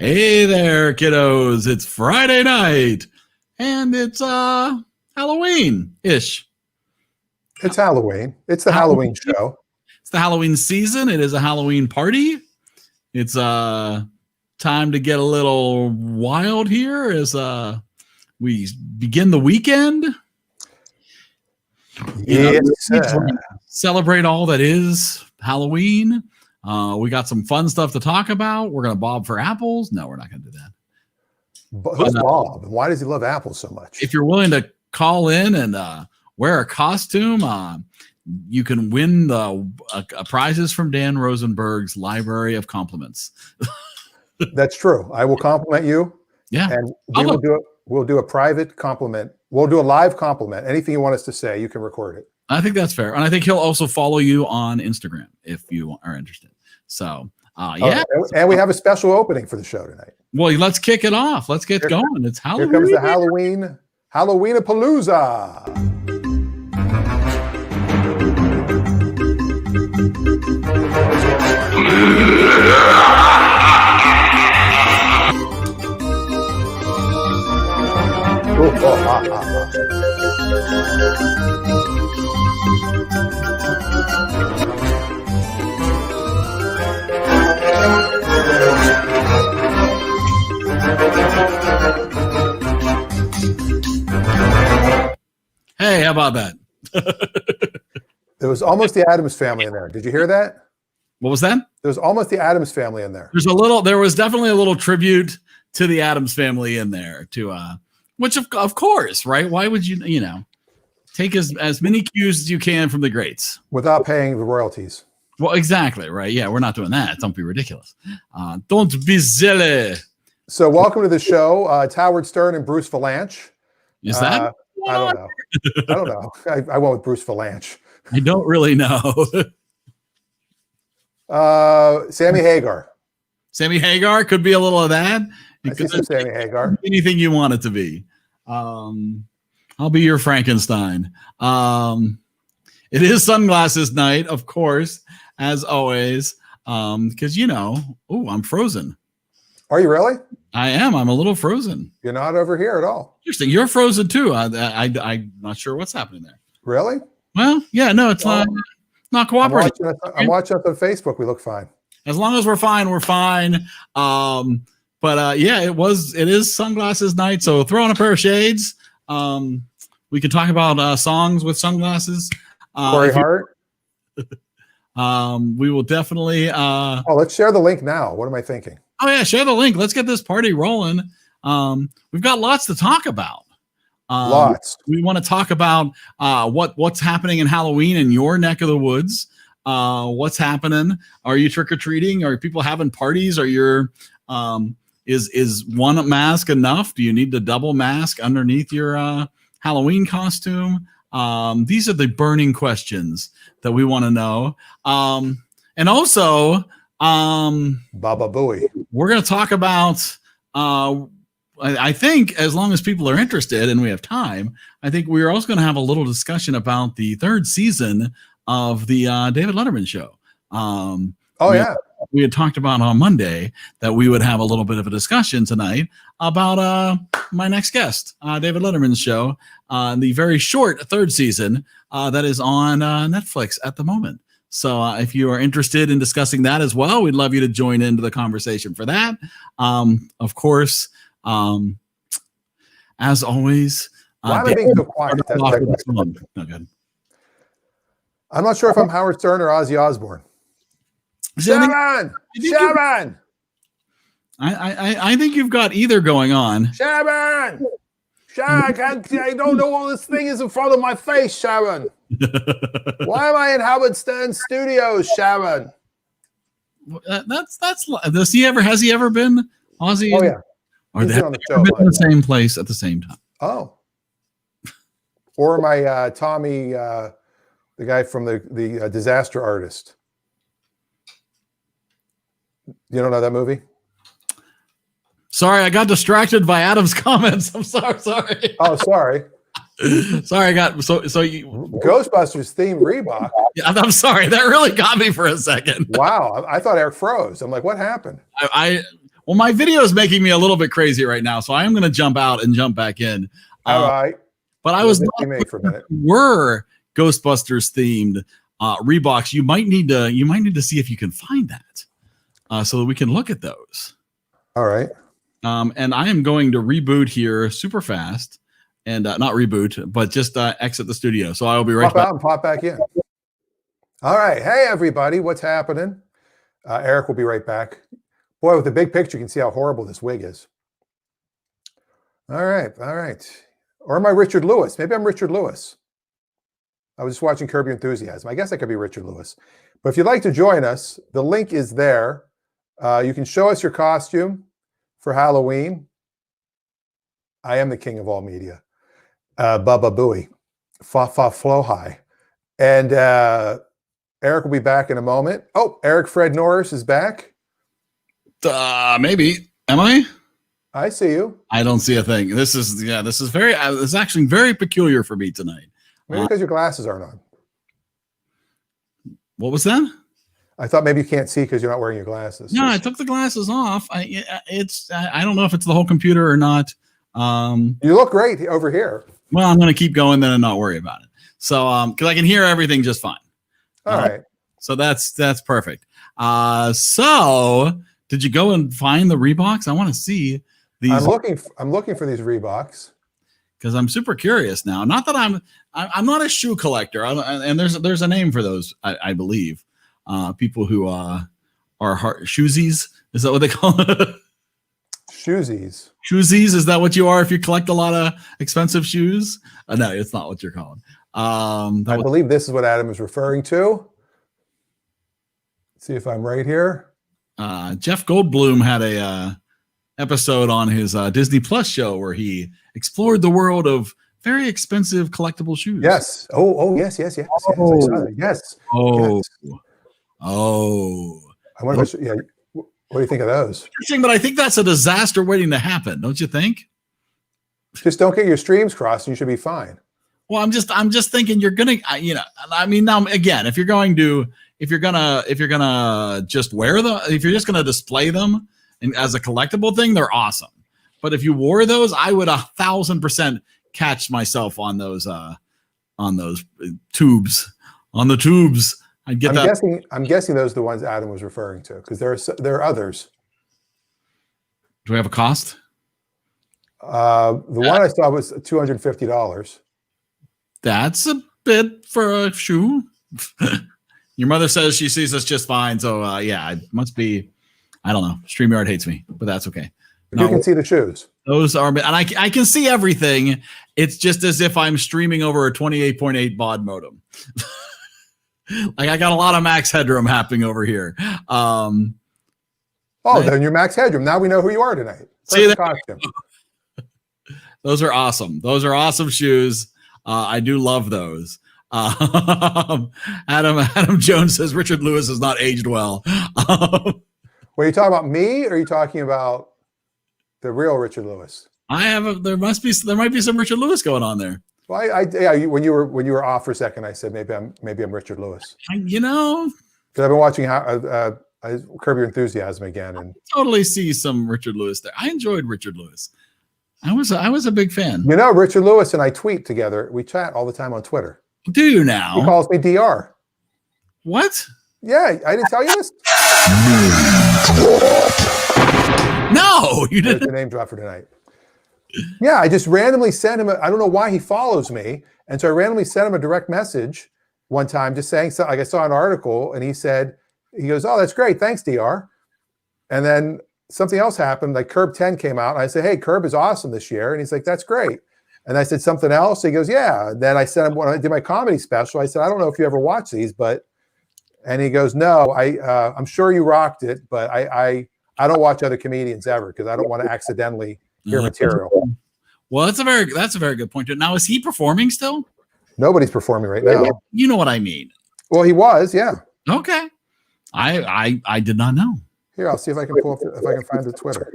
Hey there, kiddos. It's Friday night, and it's Halloween-ish. It's Halloween. It's the Halloween show. It's the Halloween season. It is a Halloween party. It's time to get a little wild here as we begin the weekend. Yes, celebrate all that is Halloween. We got some fun stuff to talk about. We're going to bob for apples. No, we're not going to do that. Who's Bob? Why does he love apples so much? If you're willing to call in and wear a costume, you can win the prizes from Dan Rosenberg's Library of Compliments. That's true. I will compliment you. Yeah. And we'll do a private compliment. We'll do a live compliment. Anything you want us to say, you can record it. I think that's fair. And I think he'll also follow you on Instagram if you are interested. So, yeah. And we have a special opening for the show tonight. Well, let's kick it off. Let's get going. It's Halloween. Here comes the Halloween-a-palooza. Hey, how about that? There was almost the Addams Family in there. Did you hear that? What was that? There was almost the Addams Family in there. There was definitely a little tribute to the Addams Family in there, which of course, right? Why would you take as many cues as you can from the greats without paying the royalties? Well, exactly, right? Yeah, we're not doing that. Don't be ridiculous. Don't be silly. So, welcome to the show. It's Howard Stern and Bruce Valanche. Is that? I don't know. I don't know. I went with Bruce Valanche. I don't really know. Sammy Hagar. Sammy Hagar could be a little of that. I see some Sammy Hagar. Anything you want it to be. I'll be your Frankenstein. It is sunglasses night, of course, as always. Because I'm frozen. Are you really? I am. I'm a little frozen. You're not over here at all. Interesting. You're frozen too. I'm not sure what's happening there. Really? Well, yeah, no, it's not cooperating. I'm watching us on Facebook. We look fine. As long as we're fine, we're fine. But yeah, it is sunglasses night. So throw on a pair of shades. We can talk about songs with sunglasses. Corey Hart. We will definitely. Let's share the link now. What am I thinking? Oh yeah, share the link. Let's get this party rolling. We've got lots to talk about. Lots. We want to talk about what's happening in Halloween in your neck of the woods. What's happening? Are you trick or treating? Are people having parties? Are your is one mask enough? Do you need the double mask underneath your Halloween costume? These are the burning questions that we want to know. And also, Baba Booey. We're going to talk about. I think as long as people are interested and we have time, I think we're also going to have a little discussion about the third season of the David Letterman show. We had talked about on Monday that we would have a little bit of a discussion tonight about my next guest, David Letterman's show, the very short third season that is on Netflix at the moment. So if you are interested in discussing that as well, we'd love you to join into the conversation for that. Of course, as always. Why am I being so quiet? No, good. I'm not sure if I'm Howard Stern or Ozzy Osbourne. Sharon! Sharon! I think you've got either going on. Sharon! Sharon, I don't know what this thing is in front of my face, Sharon. Why am I in Howard Stern Studios, Sharon? Has he ever been Ozzy? Oh, yeah. Or they have been in the same place at the same time. Oh. Or my Tommy, the guy from the Disaster Artist. You don't know that movie? Sorry, I got distracted by Adam's comments. I'm sorry. Oh, sorry. Sorry, I got so you Ghostbusters theme Reebok. Yeah, I'm sorry. That really got me for a second. Wow, I thought Eric froze. I'm like, what happened? Well, my video is making me a little bit crazy right now, so I am going to jump out and jump back in. All right. But I was for a minute. Were Ghostbusters themed Reeboks? You might need to see if you can find that, so that we can look at those. All right. And I am going to reboot here super fast, and not reboot, but just exit the studio. So I will be right back. Out and pop back in. All right. Hey, everybody. What's happening? Eric will be right back. Boy, with the big picture, you can see how horrible this wig is. All right. All right. Or am I Richard Lewis? Maybe I'm Richard Lewis. I was just watching Curb Your Enthusiasm. I guess I could be Richard Lewis. But if you'd like to join us, the link is there. You can show us your costume for Halloween. I am the king of all media. Bubba Booey. Fa flow high. And Eric will be back in a moment. Oh, Eric Fred Norris is back. Maybe. Am I? I see you. I don't see a thing. This is very. It's actually very peculiar for me tonight. Maybe because your glasses aren't on. What was that? I thought maybe you can't see because you're not wearing your glasses. No, I took the glasses off. I don't know if it's the whole computer or not. You look great over here. Well, I'm going to keep going then and not worry about it. So, because I can hear everything just fine. All right. So that's perfect. So did you go and find the Reeboks? I want to see these. I'm looking for these Reeboks because I'm super curious now. Not that I'm not a shoe collector, and there's a name for those, I believe. People who are shoesies. Is that what they call it? Shoesies. Shoesies. Is that what you are if you collect a lot of expensive shoes? No, it's not what you're calling. I believe this is what Adam is referring to. Let's see if I'm right here. Jeff Goldblum had a episode on his Disney Plus show where he explored the world of very expensive collectible shoes. Yes. Oh, yes. Yes. Oh. Yes. Oh. Yes. Oh. I wonder what do you think of those? Interesting, but I think that's a disaster waiting to happen, don't you think? Just don't get your streams crossed and you should be fine. Well, I'm just thinking you're gonna, I mean, now again, if you're gonna just wear them, if you're just gonna display them and as a collectible thing, they're awesome. But if you wore those, I would 1,000% catch myself on those tubes, on the tubes. I'd get I'm guessing those are the ones Adam was referring to because there are others. Do we have a cost? The one I saw was $250. That's a bit for a shoe. Your mother says she sees us just fine. So yeah, it must be, I don't know. StreamYard hates me, but that's okay. You can see the shoes. Those are, and I can see everything. It's just as if I'm streaming over a 28.8 baud modem. Like I got a lot of max headroom happening over here. Then you're max headroom. Now we know who you are tonight. See that? Costume. Those are awesome. Those are awesome shoes. I do love those. Adam Jones says Richard Lewis has not aged well. Were you talking about me, or are you talking about the real Richard Lewis? There might be some Richard Lewis going on there. Well, when you were off for a second, I said maybe I'm Richard Lewis. Because I've been watching Curb Your Enthusiasm again, and I totally see some Richard Lewis there. I enjoyed Richard Lewis. I was a big fan. Richard Lewis and I tweet together. We chat all the time on Twitter. Do you now? He calls me DR. What? Yeah, I didn't tell you this. No, you didn't. There's the name drop for tonight. Yeah, I just randomly sent him. I don't know why he follows me, and so I randomly sent him a direct message one time, just saying so. Like I saw an article, and he goes, "Oh, that's great, thanks, DR." And then something else happened. Like Curb 10 came out, and I said, "Hey, Curb is awesome this year," and he's like, "That's great." And I said something else. He goes, "Yeah." And then I sent him when I did my comedy special. I said, "I don't know if you ever watch these, but," and he goes, "No, I'm sure you rocked it, but I don't watch other comedians ever because I don't want to accidentally hear material." Well, that's a very good point. Now, is he performing still? Nobody's performing right now. You know what I mean. Well, he was, yeah. Okay. I did not know. Here, I'll see if I can pull up if I can find the Twitter.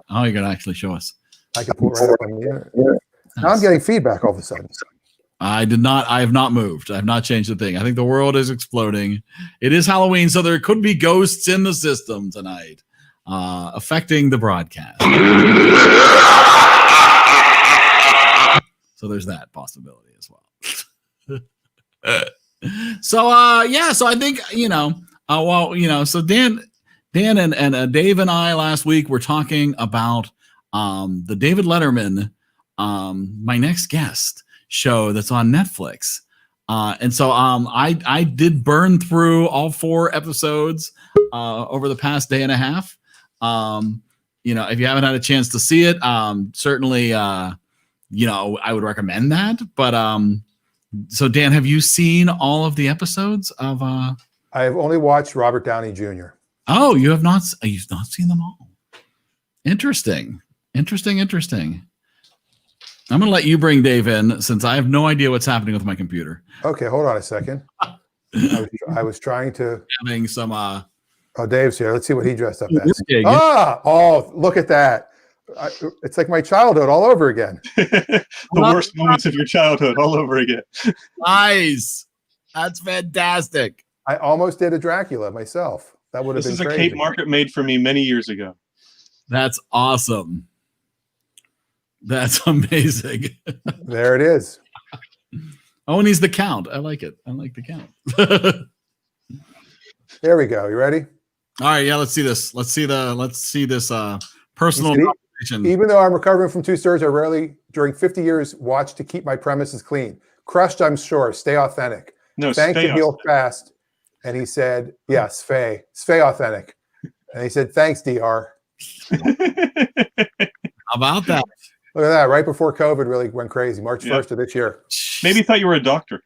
Oh, you're gonna actually show us. I can pull it right up on the internet. Now I'm getting feedback all of a sudden. I have not moved. I have not changed a thing. I think the world is exploding. It is Halloween, so there could be ghosts in the system tonight. affecting the broadcast. So there's that possibility as well. So I think so Dan and Dave and I last week were talking about the David Letterman, my next guest show that's on Netflix. And so I did burn through all 4 episodes over the past day and a half. If you haven't had a chance to see it, certainly I would recommend that. But so Dan, have you seen all of the episodes of I have only watched Robert Downey Jr. Oh, you've not seen them all. Interesting. I'm going to let you bring Dave in since I have no idea what's happening with my computer. Okay, hold on a second. I was trying to having some oh, Dave's here. Let's see what he dressed up as. Yeah. Look at that. It's like my childhood all over again. The worst moments of your childhood all over again. Nice. That's fantastic. I almost did a Dracula myself. That would have been crazy. This is a Cape Market made for me many years ago. That's awesome. That's amazing. There it is. Oh, and he's the Count. I like it. I like the Count. There we go. You ready? All right. Yeah. Let's see this. Let's see this personal conversation. Even though I'm recovering from 2 surgeries, I rarely, during 50 years, watch to keep my premises clean. Crushed, I'm sure. Stay authentic. No, thank stay you, heal fast. And he said, yes, Faye authentic. And he said, thanks, DR. How about that? Look at that. Right before COVID really went crazy. March 1st of this year. Maybe he thought you were a doctor.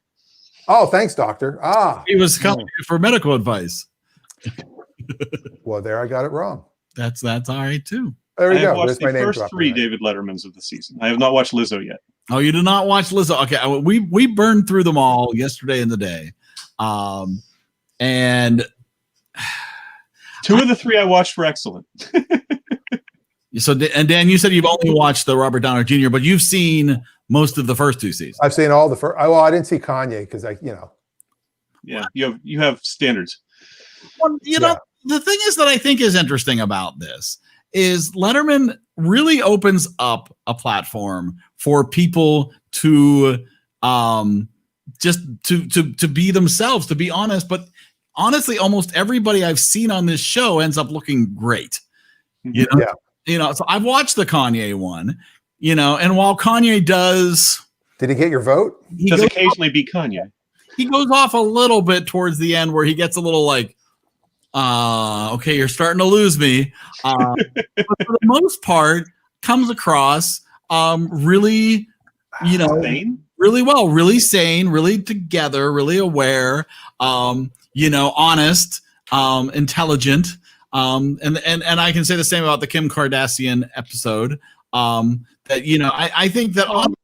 Oh, thanks, doctor. He was coming for medical advice. Well, there I got it wrong. That's all right too. There we I go. have watched There's my the name first 3 David Lettermans of the season. I have not watched Lizzo yet. Oh, you did not watch Lizzo? Okay, we burned through them all yesterday in the day, and 2 of the 3 I watched were excellent. So, and Dan, you said you've only watched the Robert Downey Jr., but you've seen most of the first 2 seasons. I've seen all the first. Well, I didn't see Kanye because Yeah, you have standards. Well, the thing is that I think is interesting about this is Letterman really opens up a platform for people to just to be themselves, to be honest. But honestly, almost everybody I've seen on this show ends up looking great. You know? Yeah. So I've watched the Kanye one, and while Kanye does. Did he get your vote? He does occasionally be Kanye. He goes off a little bit towards the end where he gets a little like, okay, you're starting to lose me. But for the most part, comes across really, Sane? really well, really sane, really together, really aware, honest, intelligent. And I can say the same about the Kim Kardashian episode. I think that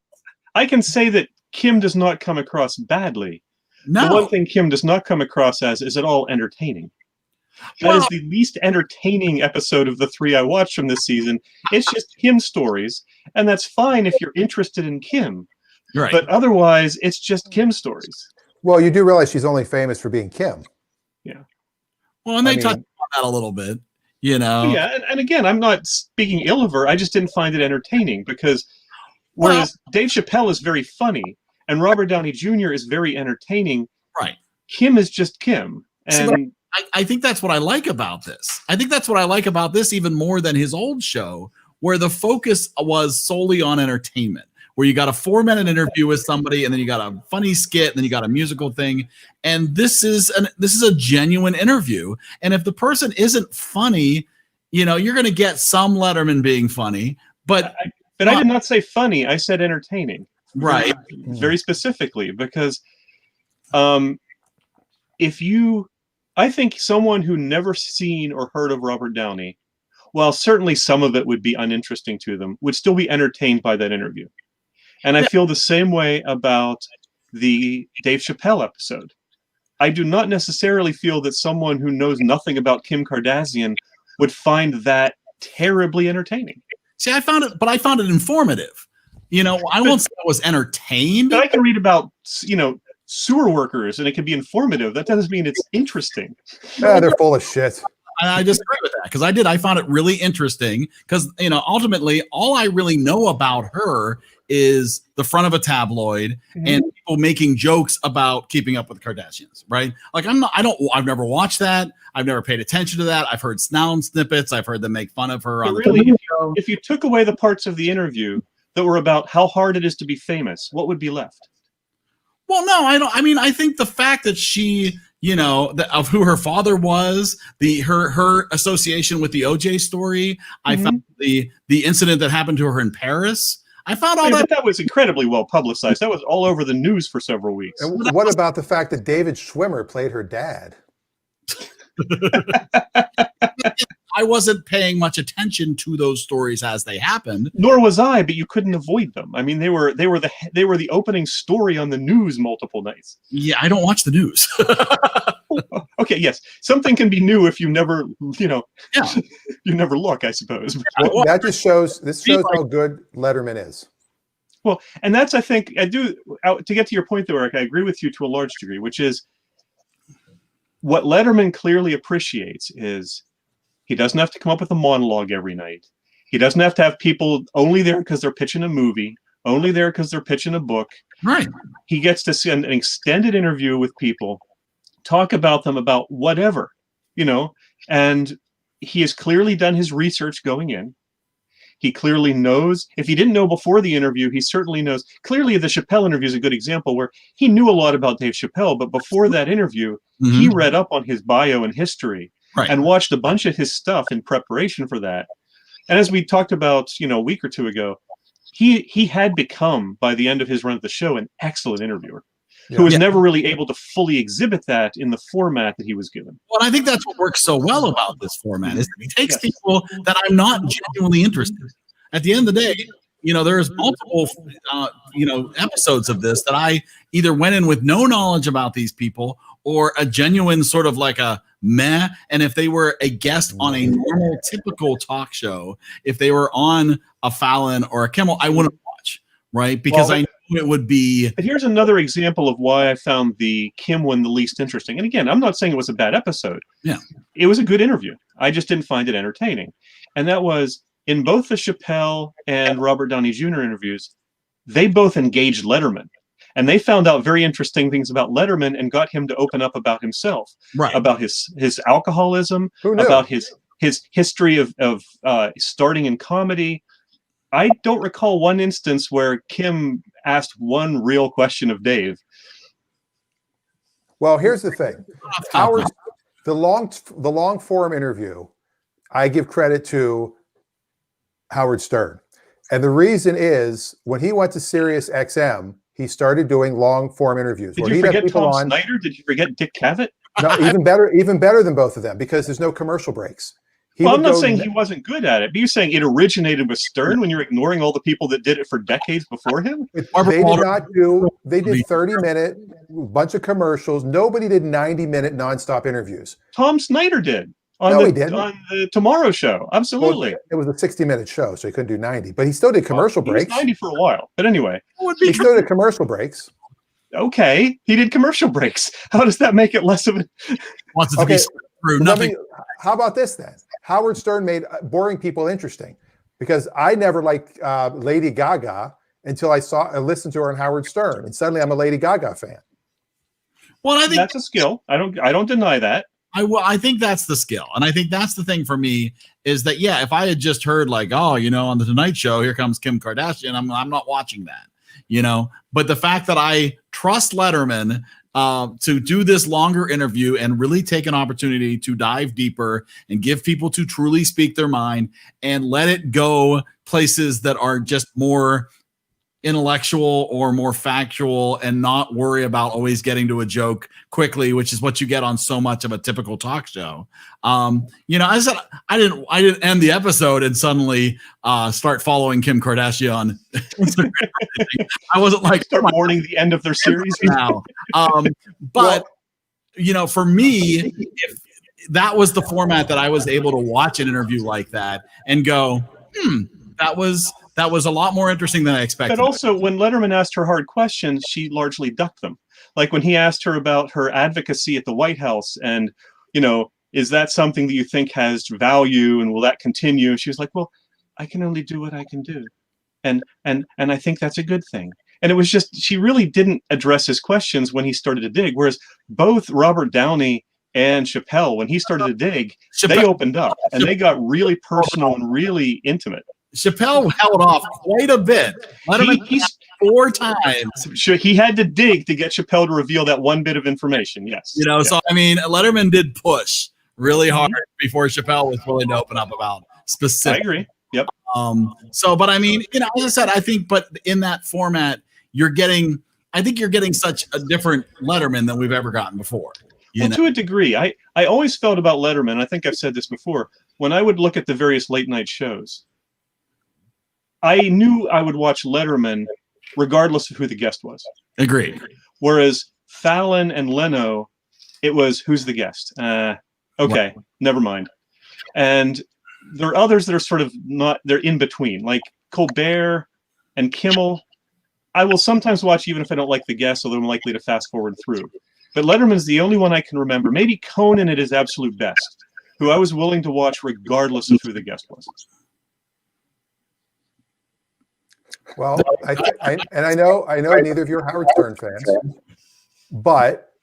I can say that Kim does not come across badly. No. The one thing Kim does not come across as is at all entertaining. That is the least entertaining episode of the 3 I watched from this season. It's just Kim stories, and that's fine if you're interested in Kim. Right. But otherwise, it's just Kim stories. Well, you do realize she's only famous for being Kim. Yeah. Well, and they touched on that a little bit, Yeah, and again, I'm not speaking ill of her. I just didn't find it entertaining because whereas Dave Chappelle is very funny and Robert Downey Jr. is very entertaining, right? Kim is just Kim. And I think that's what I like about this. I think that's what I like about this even more than his old show, where the focus was solely on entertainment, where you got a 4-minute interview with somebody and then you got a funny skit and then you got a musical thing. And this is a genuine interview. And if the person isn't funny, you're going to get some Letterman being funny, but I did not say funny. I said entertaining. Right. Very specifically, because I think someone who never seen or heard of Robert Downey, while certainly some of it would be uninteresting to them, would still be entertained by that interview. And I feel the same way about the Dave Chappelle episode. I do not necessarily feel that someone who knows nothing about Kim Kardashian would find that terribly entertaining. See, I found it informative. I won't say I was entertained. But I can read about, sewer workers and it can be informative. That doesn't mean it's interesting. Yeah, they're full of shit. I disagree with that because I found it really interesting because, ultimately all I really know about her is the front of a tabloid and people making jokes about keeping up with the Kardashians, right? Like I've never watched that. I've never paid attention to that. I've heard sound snippets. I've heard them make fun of her. But really, if you took away the parts of the interview that were about how hard it is to be famous, what would be left? Well, no, I don't. I mean, I think the fact that she, of who her father was, her association with the OJ story, I found the incident that happened to her in Paris. I found all that. That was incredibly well publicized. That was all over the news for several weeks. And what about the fact that David Schwimmer played her dad? I wasn't paying much attention to those stories as they happened. Nor was I, but you couldn't avoid them. I mean, they were the opening story on the news multiple nights. Yeah, I don't watch the news. Okay, yes, something can be new if you never, you never look, I suppose. Well, that just shows how good Letterman is. Well, and that's, I think, to get to your point though, Eric, I agree with you to a large degree, which is what Letterman clearly appreciates is he doesn't have to come up with a monologue every night. He doesn't have to have people only there because they're pitching a movie, only there because they're pitching a book. Right. He gets to see an extended interview with people, talk about them about whatever, and he has clearly done his research going in. He clearly knows, if he didn't know before the interview, he certainly knows. Clearly, the Chappelle interview is a good example where he knew a lot about Dave Chappelle, but before that interview, he read up on his bio and history and watched a bunch of his stuff in preparation for that. And as we talked about, a week or two ago, he had become, by the end of his run at the show, an excellent interviewer. Who was never really able to fully exhibit that in the format that he was given. Well, I think that's what works so well about this format is that he takes people that I'm not genuinely interested in. At the end of the day, there's multiple, episodes of this that I either went in with no knowledge about these people or a genuine sort of like a meh. And if they were a guest on a normal, typical talk show, if they were on a Fallon or a Kimmel, I wouldn't watch, right? Because I knew it would be. But here's another example of why I found the Kim one the least interesting. And again, I'm not saying it was a bad episode. Yeah. It was a good interview. I just didn't find it entertaining. And that was in both the Chappelle and Robert Downey Jr. interviews, they both engaged Letterman. And they found out very interesting things about Letterman and got him to open up about himself, about his alcoholism, about his history of starting in comedy. I don't recall one instance where Kim asked one real question of Dave. Well, here's the thing. The long form interview, I give credit to Howard Stern. And the reason is when he went to Sirius XM, he started doing long form interviews. Did you forget Tom Snyder? Did you forget Dick Cavett? No, even better than both of them because there's no commercial breaks. I'm not saying he wasn't good at it, but you're saying it originated with Stern when you're ignoring all the people that did it for decades before him? They did 30-minute, bunch of commercials. Nobody did 90-minute nonstop interviews. Tom Snyder did. He didn't. On the Tomorrow Show. Absolutely. Well, it was a 60-minute show, so he couldn't do 90. But he still did commercial breaks. He was 90 for a while. But anyway. He still did commercial breaks. Okay. He did commercial breaks. How does that make it less of a... Wants it to be through nothing. How about this then? Howard Stern made boring people interesting because I never liked Lady Gaga until I listened to her on Howard Stern, and suddenly I'm a Lady Gaga fan. Well, I think that's a skill. I don't deny that. I think that's the skill, and I think that's the thing for me is that if I had just heard like on the Tonight Show, here comes Kim Kardashian, I'm not watching that, But the fact that I trust Letterman to do this longer interview and really take an opportunity to dive deeper and give people to truly speak their mind and let it go places that are just more intellectual or more factual and not worry about always getting to a joke quickly, which is what you get on so much of a typical talk show. I said I didn't end the episode and suddenly start following Kim Kardashian on Instagram. I wasn't like start mourning the end of their series now. But for me, if that was the format that I was able to watch an interview like that and go, that was a lot more interesting than I expected. But also, when Letterman asked her hard questions, she largely ducked them. Like when he asked her about her advocacy at the White House and, is that something that you think has value, and will that continue? And she was like, well, I can only do what I can do. And I think that's a good thing. And it was just, she really didn't address his questions when he started to dig. Whereas both Robert Downey and Chappelle, when he started to dig, they opened up and they got really personal and really intimate. Chappelle held off quite a bit. He's 4 times. He had to dig to get Chappelle to reveal that one bit of information. Yes. You know, so I mean, Letterman did push really hard before Chappelle was willing to open up about specific. I agree. Yep. So, but I mean, you know, as I said, I think, but in that format, I think you're getting such a different Letterman than we've ever gotten before. Well, to a degree, I always felt about Letterman, I think I've said this before, when I would look at the various late night shows, I knew I would watch Letterman regardless of who the guest was. Agreed. Whereas Fallon and Leno, it was, who's the guest? Okay, never mind. And there are others that are sort of not, they're in between, like Colbert and Kimmel. I will sometimes watch even if I don't like the guest, although I'm likely to fast forward through. But Letterman's the only one I can remember. Maybe Conan at his absolute best, who I was willing to watch regardless of who the guest was. Well, I know neither of you are Howard Stern fans, but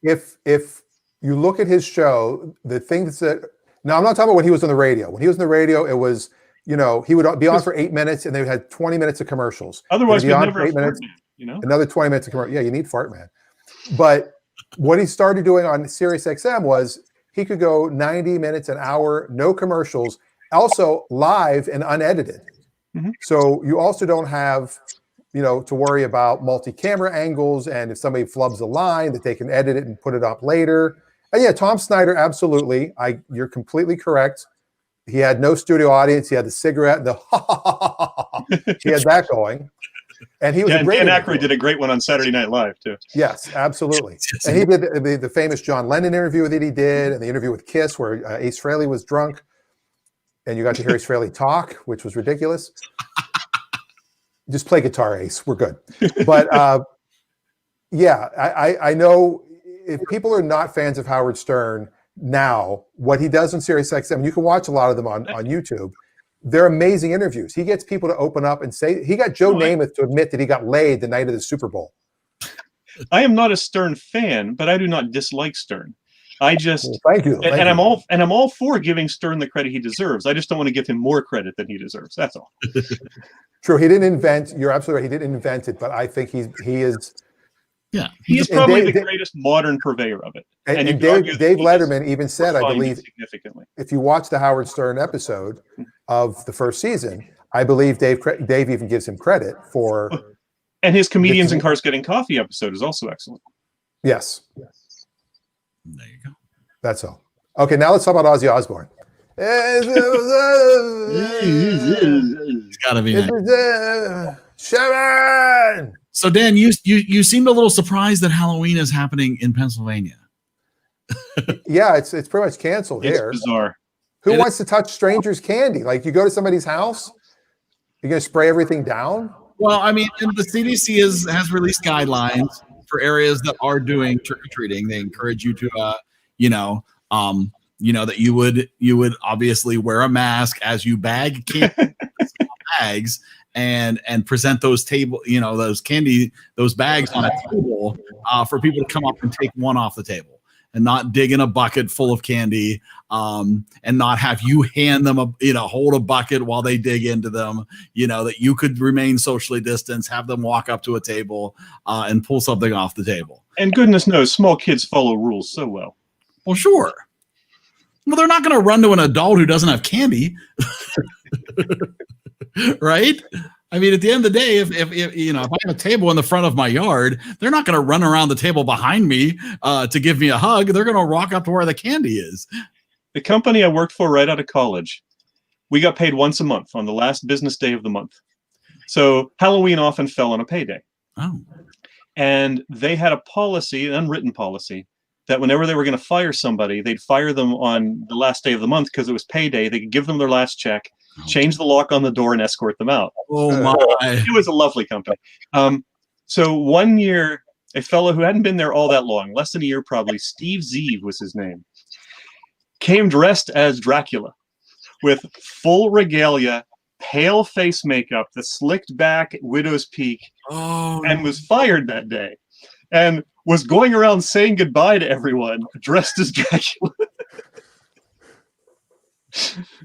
if you look at his show, the things that, now I'm not talking about when he was on the radio. When he was on the radio, it was, you know, he would be on for 8 minutes and they had 20 minutes of commercials. Otherwise, we'd never have 8 minutes, you know, another 20 minutes of commercials. Yeah, you need Fart Man. But what he started doing on Sirius XM was he could go 90 minutes, an hour, no commercials, also live and unedited. So you also don't have, you know, to worry about multi-camera angles, and if somebody flubs a line that they can edit it and put it up later. And yeah, Tom Snyder, absolutely. You're completely correct. He had no studio audience. He had the cigarette, he had that going. And he was a great Dan Aykroyd did a great one on Saturday Night Live too. Yes, absolutely. And he did the famous John Lennon interview that he did, and the interview with Kiss where Ace Frehley was drunk. And you got to hear Ace Frehley talk, which was ridiculous. Just play guitar, Ace. We're good. But yeah, I know if people are not fans of Howard Stern now, what he does on Sirius XM, you can watch a lot of them on YouTube. They're amazing interviews. He gets people to open up and say, he got Joe Namath to admit that he got laid the night of the Super Bowl. I am not a Stern fan, but I do not dislike Stern. I just thank you. And I'm all for giving Stern the credit he deserves. I just don't want to give him more credit than he deserves. That's all. True. He didn't invent, you're absolutely right. He didn't invent it, but I think he is. Yeah. He is probably the greatest modern purveyor of it. And Dave Letterman even said, I believe, significantly, if you watch the Howard Stern episode of the first season, I believe Dave even gives him credit for. And his Comedians in Cars Getting Coffee episode is also excellent. Yes. There you go. That's all. Okay, now let's talk about Ozzy Osbourne. It's got to be nice. Sharon! So Dan, you seemed a little surprised that Halloween is happening in Pennsylvania. Yeah, it's pretty much canceled here. It's bizarre. Who wants to touch strangers' candy? Like, you go to somebody's house, you're going to spray everything down? Well, I mean, the CDC has released guidelines for areas that are doing trick-or-treating. They encourage you to, that you would obviously wear a mask as you bag candy bags and present those those bags on a table for people to come up and take one off the table and not dig in a bucket full of candy, and not have you hand them hold a bucket while they dig into them, that you could remain socially distanced, have them walk up to a table and pull something off the table. And goodness knows, small kids follow rules so well. Well, sure. Well, they're not going to run to an adult who doesn't have candy. Right? I mean, at the end of the day, if I have a table in the front of my yard, they're not going to run around the table behind me to give me a hug. They're going to walk up to where the candy is. The company I worked for right out of college, we got paid once a month on the last business day of the month. So Halloween often fell on a payday. Oh. And they had a policy, an unwritten policy, that whenever they were going to fire somebody, they'd fire them on the last day of the month because it was payday. They could give them their last check, change the lock on the door, and escort them out. Oh my! It was a lovely company. So one year, a fellow who hadn't been there all that long, less than a year probably, Steve Zeev was his name. came dressed as Dracula with full regalia, pale face makeup, the slicked back widow's peak, and was fired that day. And was going around saying goodbye to everyone dressed as Dracula.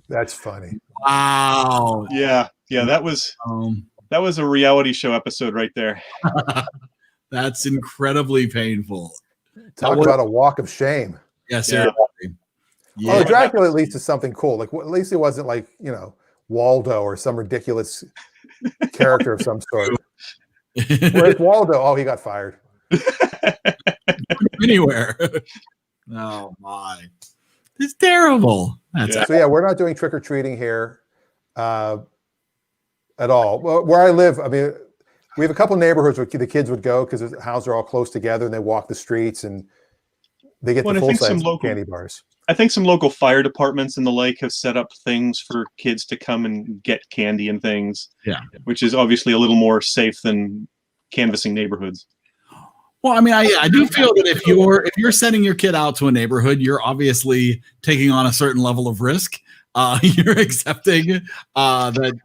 That's funny. Wow. Yeah, that was a reality show episode right there. That's incredibly painful. Talk about a walk of shame. Yeah, seriously. Yeah. Oh, Dracula at least is something cool. Like, at least it wasn't like, Waldo or some ridiculous character of some sort. Whereas Waldo, he got fired. Anywhere. Oh my. It's terrible. So we're not doing trick-or-treating here at all. Well, where I live, I mean, we have a couple neighborhoods where the kids would go because the houses are all close together and they walk the streets and they get the full-size candy bars. I think some local fire departments and the like have set up things for kids to come and get candy and things. Yeah. Which is obviously a little more safe than canvassing neighborhoods. Well, I mean, I do feel that if you're sending your kid out to a neighborhood, you're obviously taking on a certain level of risk. You're accepting that,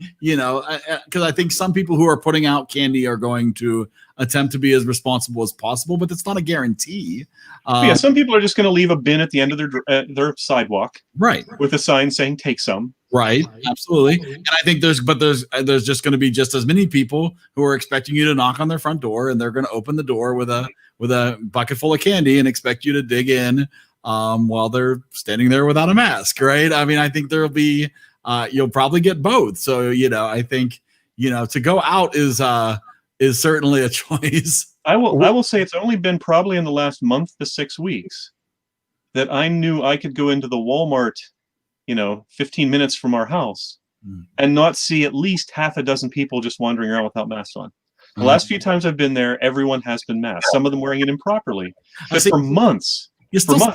because I think some people who are putting out candy are going to attempt to be as responsible as possible, but that's not a guarantee. Some people are just going to leave a bin at the end of their sidewalk, right, with a sign saying "Take some." Right, absolutely. And I think there's just going to be just as many people who are expecting you to knock on their front door, and they're going to open the door with a bucket full of candy and expect you to dig in while they're standing there without a mask, right? I mean, I think there'll be you'll probably get both. So I think to go out is certainly a choice. I will say it's only been probably in the last month to 6 weeks that I knew I could go into the Walmart 15 minutes from our house and not see at least half a dozen people just wandering around without masks on. The last few times I've been there, everyone has been masked. Some of them wearing it improperly. But for months,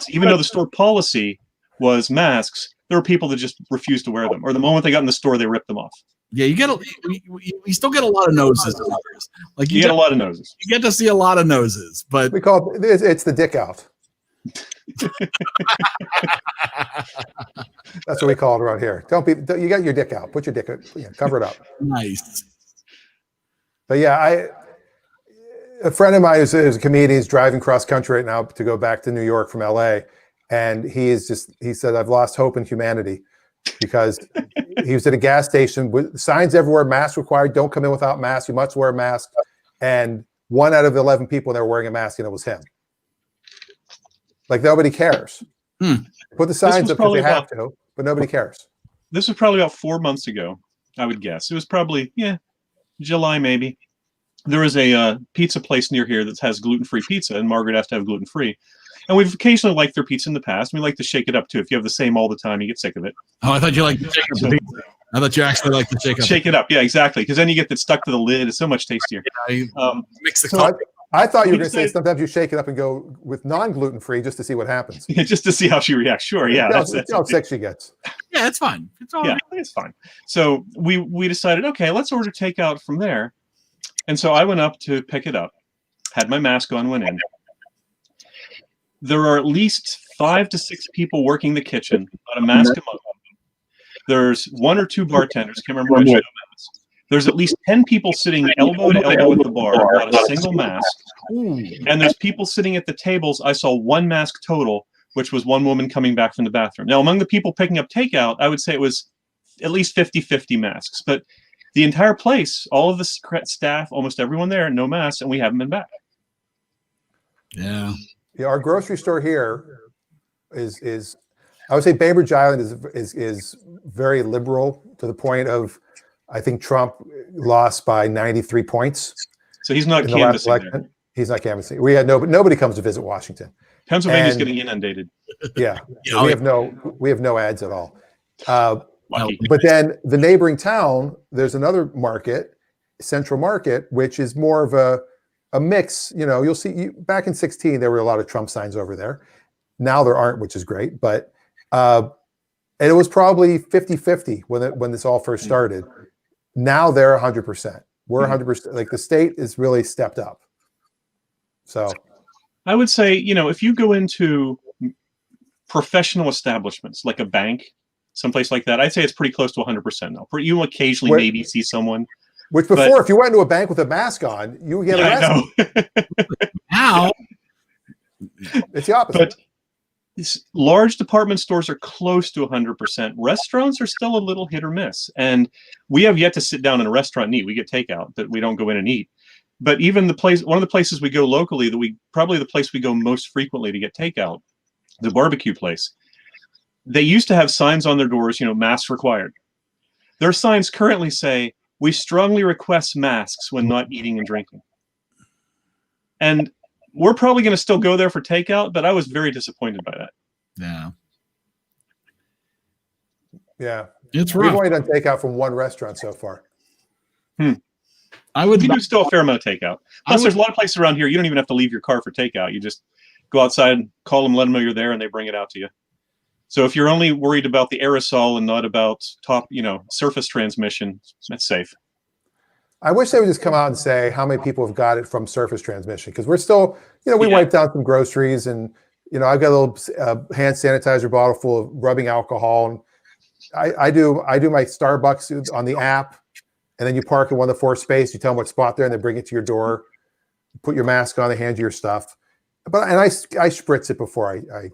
even though the store policy was masks, there were people that just refused to wear them. Or the moment they got in the store, they ripped them off. Yeah, you still get a lot of noses. Like you get a lot of noses. You get to see a lot of noses, but we call it's the dick out. That's what we call it around here. You got your dick out. Put your dick out. Cover it up. Nice. But a friend of mine is a comedian. He's driving cross country right now to go back to New York from LA. And he said, I've lost hope in humanity because he was at a gas station with signs everywhere, mask required, don't come in without mask, you must wear a mask. And 1 out of the 11 people there wearing a mask, and it was him. Like nobody cares. Put the signs up because they have to, but nobody cares. This was probably about 4 months ago, I would guess. It was probably, July maybe. There was a pizza place near here that has gluten-free pizza, and Margaret has to have gluten-free. And we've occasionally liked their pizza in the past. We like to shake it up too. If you have the same all the time, you get sick of it. Oh, I thought you liked to shake up the pizza. I thought you actually like to shake up. Shake it up, yeah, exactly. Because then you get that stuck to the lid. It's so much tastier. Mix the coffee. I thought you were going to say sometimes you shake it up and go with non-gluten-free just to see what happens. Yeah, just to see how she reacts. Sure, yeah. That's how sick she gets. Yeah, it's fine. It's all right. It's fine. So we decided, okay, let's order takeout from there. And so I went up to pick it up, had my mask on, went in. There are at least 5 to 6 people working the kitchen, not a mask among them. There's 1 or 2 bartenders, can't remember which. There's at least 10 people sitting elbow to elbow at the bar, not a single mask. And there's people sitting at the tables. I saw 1 mask total, which was 1 woman coming back from the bathroom. Now, among the people picking up takeout, I would say it was at least 50-50 masks. But the entire place, all of the staff, almost everyone there, no masks, and we haven't been back. Yeah. Yeah, our grocery store here is I would say Bainbridge Island is very liberal to the point of I think Trump lost by 93 points. So he's not canvassing. He's not canvassing. We had nobody comes to visit Washington. Pennsylvania's getting inundated. Yeah, we have no ads at all. But then the neighboring town, there's another market, Central Market, which is more of a mix. You'll see back in 2016 there were a lot of Trump signs over there. Now there aren't, which is great. But and it was probably 50-50 when this all first started. Now they're 100%. We're 100%. Like the state is really stepped up. So I would say, if you go into professional establishments like a bank, someplace like that, I'd say it's pretty close to 100% now. You occasionally maybe see someone. Which before, if you went into a bank with a mask on, you would get arrested. Now it's the opposite. But large department stores are close to 100%. Restaurants are still a little hit or miss. And we have yet to sit down in a restaurant and eat. We get takeout, but we don't go in and eat. But even one of the places we go locally, probably the place we go most frequently to get takeout, the barbecue place, they used to have signs on their doors, masks required. Their signs currently say, "We strongly request masks when not eating and drinking." And we're probably going to still go there for takeout, but I was very disappointed by that. Yeah. Yeah. It's We've rough. only done takeout from one restaurant so far. I would do still a fair amount of takeout. Plus, there's a lot of places around here you don't even have to leave your car for takeout. You just go outside, call them, let them know you're there, and they bring it out to you. So if you're only worried about the aerosol and not about surface transmission, that's safe. I wish they would just come out and say how many people have got it from surface transmission, because we're still, we wiped down some groceries, and I've got a little hand sanitizer bottle full of rubbing alcohol, and I do my Starbucks on the app, and then you park in one of the 4 spaces. You tell them what spot there, and they bring it to your door. You put your mask on, they hand you your stuff. And I spritz it before I.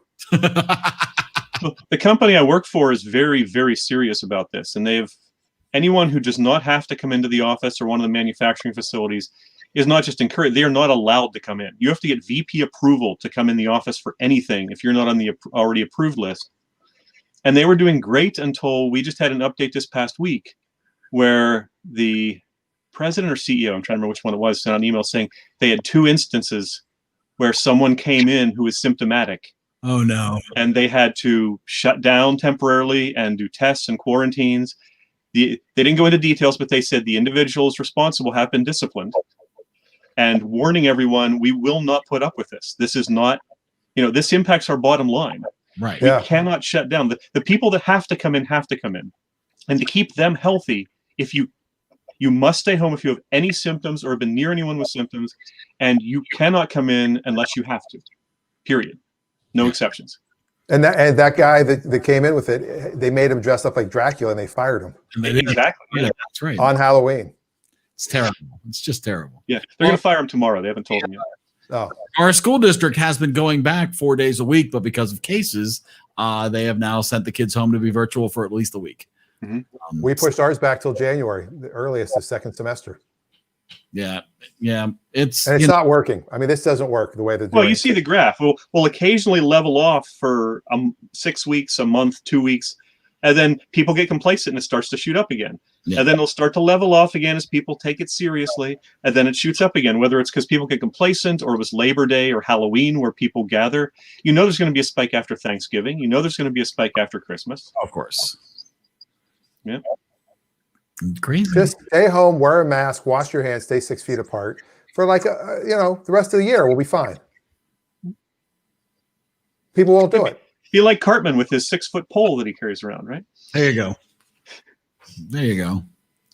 The company I work for is very, very serious about this, and anyone who does not have to come into the office or one of the manufacturing facilities is not just encouraged, they are not allowed to come in. You have to get VP approval to come in the office for anything if you're not on the already approved list. And they were doing great until we just had an update this past week where the president or CEO, I'm trying to remember which one it was, sent an email saying they had 2 instances where someone came in who was symptomatic. Oh, no. And they had to shut down temporarily and do tests and quarantines. They didn't go into details, but they said the individuals responsible have been disciplined and warning everyone, we will not put up with this. This is not, this impacts our bottom line. Right. We cannot shut down. The people that have to come in have to come in. And to keep them healthy, if you must stay home if you have any symptoms or have been near anyone with symptoms, and you cannot come in unless you have to, period. No exceptions. And that guy that came in with it, they made him dress up like Dracula, and they fired him. Exactly. Yeah, that's right. On Halloween. It's terrible. It's just terrible. Yeah, they're going to fire him tomorrow. They haven't told him yet. Oh. Our school district has been going back 4 days a week, but because of cases, they have now sent the kids home to be virtual for at least a week. Mm-hmm. We pushed ours back till January, the earliest, the second semester. Yeah. It's not working. I mean, this doesn't work the way that. Well, you see the graph. We'll occasionally level off for 6 weeks, a month, 2 weeks, and then people get complacent and it starts to shoot up again. Yeah. And then it'll start to level off again as people take it seriously, and then it shoots up again, whether it's because people get complacent or it was Labor Day or Halloween where people gather. There's going to be a spike after Thanksgiving. There's going to be a spike after Christmas. Of course. Yeah. Crazy. Just stay home, wear a mask, wash your hands, stay 6 feet apart for the rest of the year. We'll be fine. People won't do it. Be like Cartman with his 6-foot pole that he carries around, right? There you go.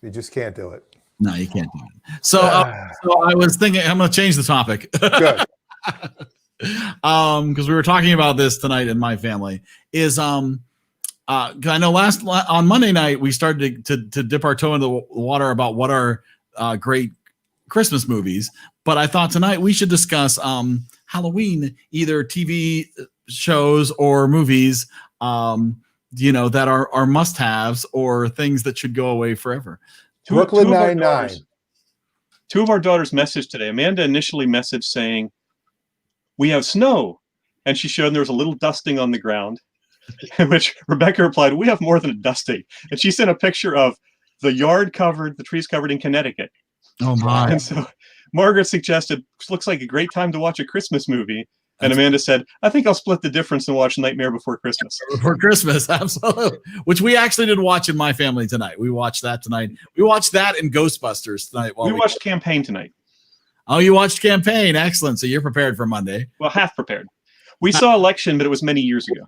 You just can't do it. No, you can't do it. So I was thinking, I'm going to change the topic. Good. Because we were talking about this tonight in my family. I know on Monday night we started to dip our toe into the water about what are great Christmas movies, but I thought tonight we should discuss Halloween, either TV shows or movies, that are must-haves or things that should go away forever. Brooklyn Nine-Nine. 2 of our daughters messaged today. Amanda initially messaged saying, "We have snow," and she showed there was a little dusting on the ground. Which Rebecca replied, "We have more than a dusting." And she sent a picture of the trees covered in Connecticut. Oh my. And so Margaret suggested, looks like a great time to watch a Christmas movie. And Amanda said, "I think I'll split the difference and watch Nightmare Before Christmas." Before Christmas, absolutely. Which we actually did watch in my family tonight. We watched that tonight. We watched that and Ghostbusters tonight. We watched Campaign tonight. Oh, you watched Campaign. Excellent. So you're prepared for Monday. Well, half prepared. We saw Election, but it was many years ago.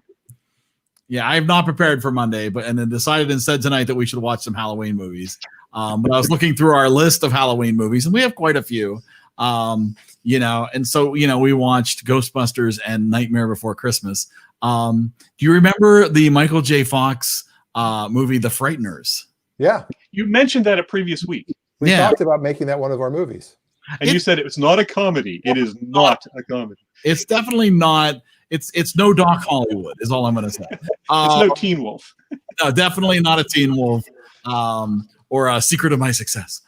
Yeah, I have not prepared for Monday, and then decided instead tonight that we should watch some Halloween movies. But I was looking through our list of Halloween movies, and we have quite a few. And so we watched Ghostbusters and Nightmare Before Christmas. Do you remember the Michael J. Fox movie, The Frighteners? Yeah. You mentioned that a previous week. We talked about making that one of our movies. And you said it's not a comedy. It is not a comedy. It's definitely not. It's no Doc Hollywood is all I'm going to say. It's no Teen Wolf. No, definitely not a Teen Wolf or a Secret of My Success.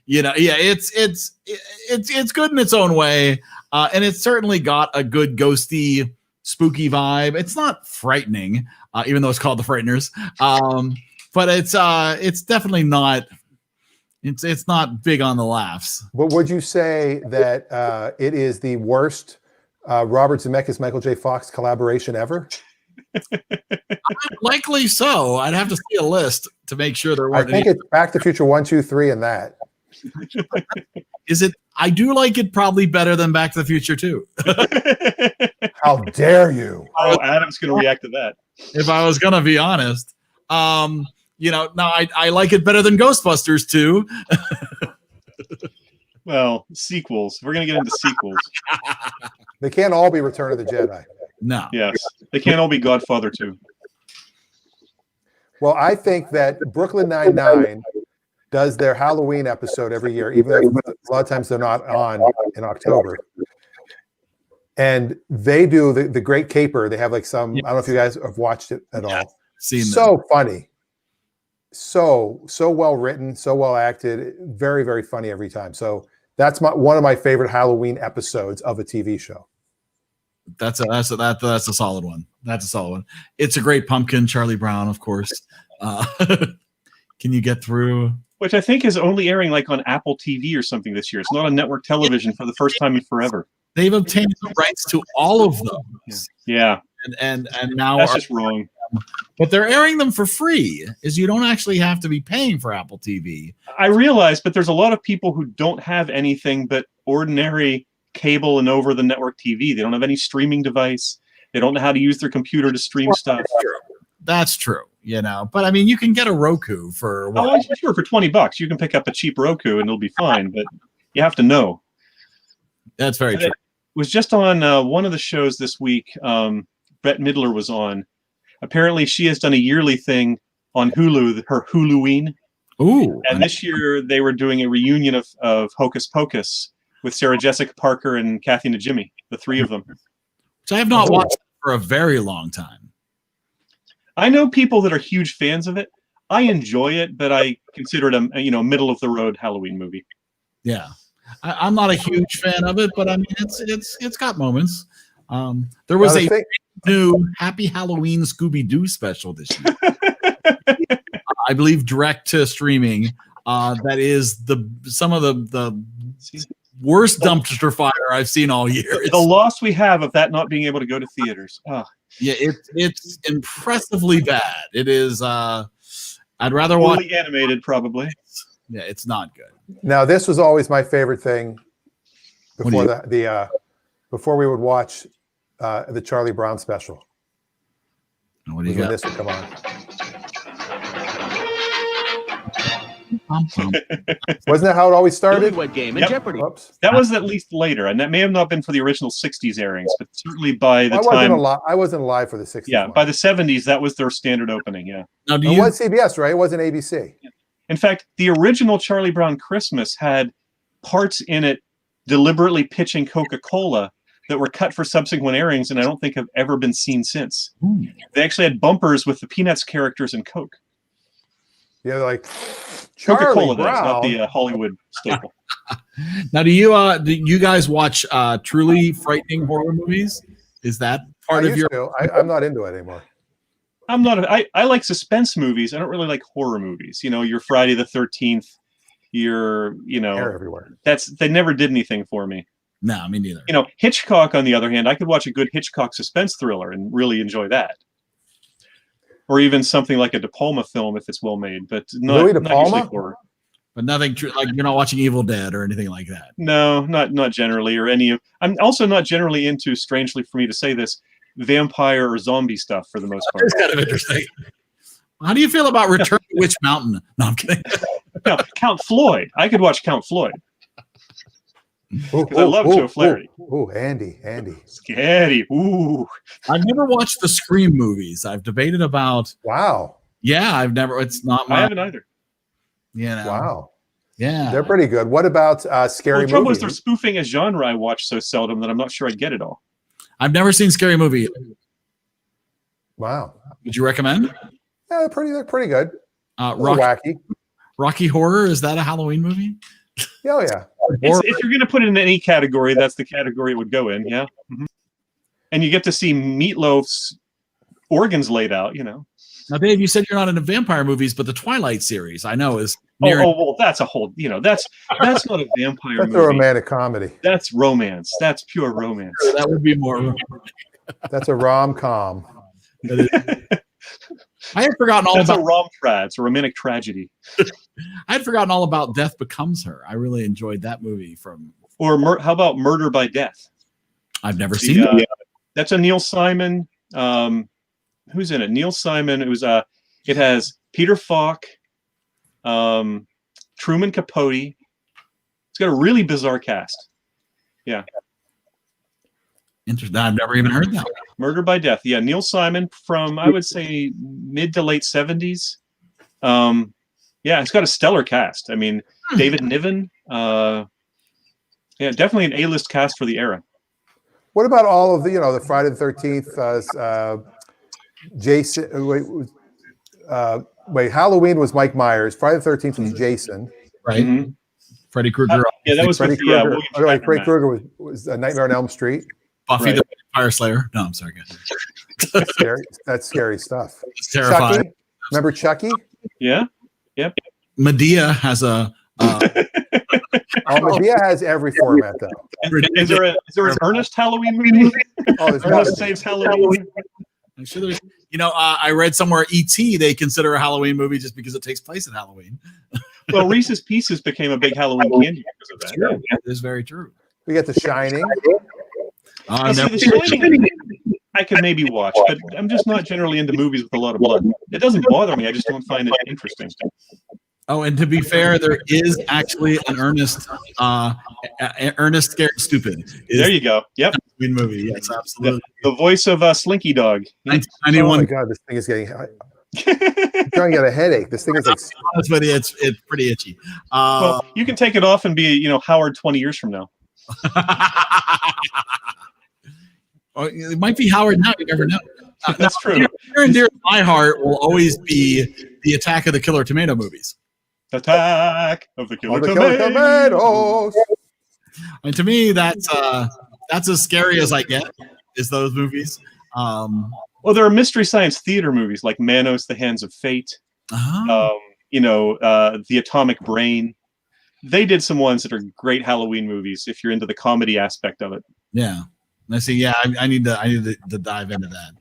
It's good in its own way, and it's certainly got a good ghosty, spooky vibe. It's not frightening, even though it's called The Frighteners. But it's definitely not. It's not big on the laughs. But would you say that it is the worst Robert Zemeckis Michael J. Fox collaboration ever? Likely so. I'd have to see a list to make sure there weren't. I think it's Back to the Future 1, 2, 3, and that. Is it? I do like it probably better than Back to the Future 2. How dare you? Oh, Adam's going to react to that. If I was going to be honest. Now I like it better than Ghostbusters 2. Well, sequels. We're going to get into sequels. They can't all be Return of the Jedi. No. Yes. They can't all be Godfather 2. Well, I think that Brooklyn Nine-Nine does their Halloween episode every year, even though a lot of times they're not on in October. And they do the Great Caper. They have like some, I don't know if you guys have watched it at all. Seen so that. Funny. So well written, so well acted, very, very funny every time. So that's one of my favorite Halloween episodes of a TV show. That's a solid one. That's a solid one. It's a Great Pumpkin, Charlie Brown, of course. Can you get through? Which I think is only airing like on Apple TV or something this year. It's not on network television for the first time in forever. They've obtained the rights to all of them. Yeah. And now that's just wrong. But they're airing them for free, is you don't actually have to be paying for Apple TV. I realize, but there's a lot of people who don't have anything but ordinary cable and over the network TV. They don't have any streaming device. They don't know how to use their computer to stream stuff. That's true, But I mean, you can get a Roku for what? Oh, sure, for $20 you can pick up a cheap Roku and it'll be fine. But you have to know. That's very true. It was just on one of the shows this week. Bette Midler was on. Apparently, she has done a yearly thing on Hulu, her Huluween. Ooh! And this year they were doing a reunion of Hocus Pocus with Sarah Jessica Parker and Kathy Najimy, the three of them. Which I have not watched for a very long time. I know people that are huge fans of it. I enjoy it, but I consider it a middle of the road Halloween movie. Yeah, I'm not a huge fan of it, but I mean it's got moments. There was a new Happy Halloween Scooby-Doo special this year. I believe direct to streaming. That is some of the worst dumpster fire I've seen all year. The loss we have of that not being able to go to theaters. Oh. Yeah, it's impressively bad. It is. I'd rather watch animated, probably. Yeah, it's not good. Now, this was always my favorite thing before before we would watch the Charlie Brown special. What do you got? This would come on. Wasn't that how it always started? What game? Yep. Jeopardy. Whoops. That was at least later, and that may have not been for the original '60s airings, but certainly by the time I wasn't alive for the '60s. Yeah, by the '70s, that was their standard opening. Yeah. Now, it was CBS, right? It wasn't ABC. In fact, the original Charlie Brown Christmas had parts in it deliberately pitching Coca-Cola that were cut for subsequent airings, and I don't think have ever been seen since. Ooh. They actually had bumpers with the Peanuts characters and Coke. Yeah, like Coca-Cola, not the Hollywood staple. Now, do you guys watch truly frightening horror movies? Is that part of your? I'm not into it anymore. I'm not. I like suspense movies. I don't really like horror movies. Your Friday the 13th. Your Hair everywhere. They never did anything for me. No, me neither. Hitchcock, on the other hand, I could watch a good Hitchcock suspense thriller and really enjoy that. Or even something like a De Palma film if it's well made, but not usually horror. But nothing like you're not watching Evil Dead or anything like that. No, not generally, or any of. I'm also not generally into, strangely for me to say this, vampire or zombie stuff for the most part. It's kind of interesting. How do you feel about Return to Witch Mountain? No, I'm kidding. No, Count Floyd. I could watch Count Floyd. Because I love Joe Flaherty. Ooh, Andy. Scary. Ooh. I've never watched the Scream movies. I've debated about. Wow. Yeah, I've never. It's not my. I haven't either. You know. Wow. Yeah, They're pretty good. What about scary Well, the trouble movies? is they're spoofing a genre I watch so seldom that I'm not sure I get it all. I've never seen Scary Movie. Wow. Would you recommend? Yeah, they're pretty good. Rocky, Wacky. Rocky Horror, is that a Halloween movie? Oh yeah. If you're going to put it in any category, that's the category it would go in. Yeah. Mm-hmm. And you get to see Meatloaf's organs laid out. Now, Dave, you said you're not into vampire movies, but the Twilight series, I know, is well, that's a whole. That's not a vampire That's movie. a romantic comedy. That's romance. That's pure romance. That would be more. That's a rom-com. I had forgotten all That's about a rom-trad. It's a romantic tragedy. I had forgotten all about Death Becomes Her. I really enjoyed that movie Or how about Murder by Death? I've never seen it. That's a Neil Simon. Who's in it? Neil Simon. It has Peter Falk, Truman Capote. It's got a really bizarre cast. Yeah. Interesting. I've never even heard that. Murder by Death. Yeah, Neil Simon from, I would say, mid to late 70s. Yeah, it's got a stellar cast. I mean, David Niven. Yeah, definitely an A-list cast for the era. What about all of the Friday the 13th? Jason. Wait, Halloween was Mike Myers. Friday the 13th was Jason. Right. Mm-hmm. Freddy Krueger. Yeah, that was Freddy with Krueger. Freddy Krueger was Nightmare on Elm Street. Buffy the Vampire Slayer. No, I'm sorry. That's scary. That's scary stuff. It's terrifying. Chucky? Remember Chucky? Yeah. Yep. Medea has a. Medea has every format though. Is there an Ernest Halloween movie? Oh, there's Ernest Saves Halloween. I'm sure there's. I read somewhere E.T. they consider a Halloween movie just because it takes place at Halloween. Well, Reese's Pieces became a big Halloween candy because of that. True. That is very true. We got The Shining. The Shining I can maybe watch, but I'm just not generally into movies with a lot of blood. It doesn't bother me. I just don't find it interesting. Oh, and to be fair, there is actually an Ernest Scared Stupid. There you go. Yep. Movie. Yes, absolutely. The voice of Slinky Dog. 1991. Oh my God, this thing is getting. I'm trying to get a headache. This thing is like. But it's pretty itchy. Well, you can take it off and be Howard 20 years from now. It might be Howard now. You never know. That's true. Near and dear to my heart will always be the Attack of the Killer Tomato movies. Attack of the Killer Tomatoes. And to me, that's as scary as I get. Is those movies? Well, there are Mystery Science Theater movies like Manos: The Hands of Fate. The Atomic Brain. They did some ones that are great Halloween movies if you're into the comedy aspect of it. Yeah. I see. Yeah, I need to dive into that.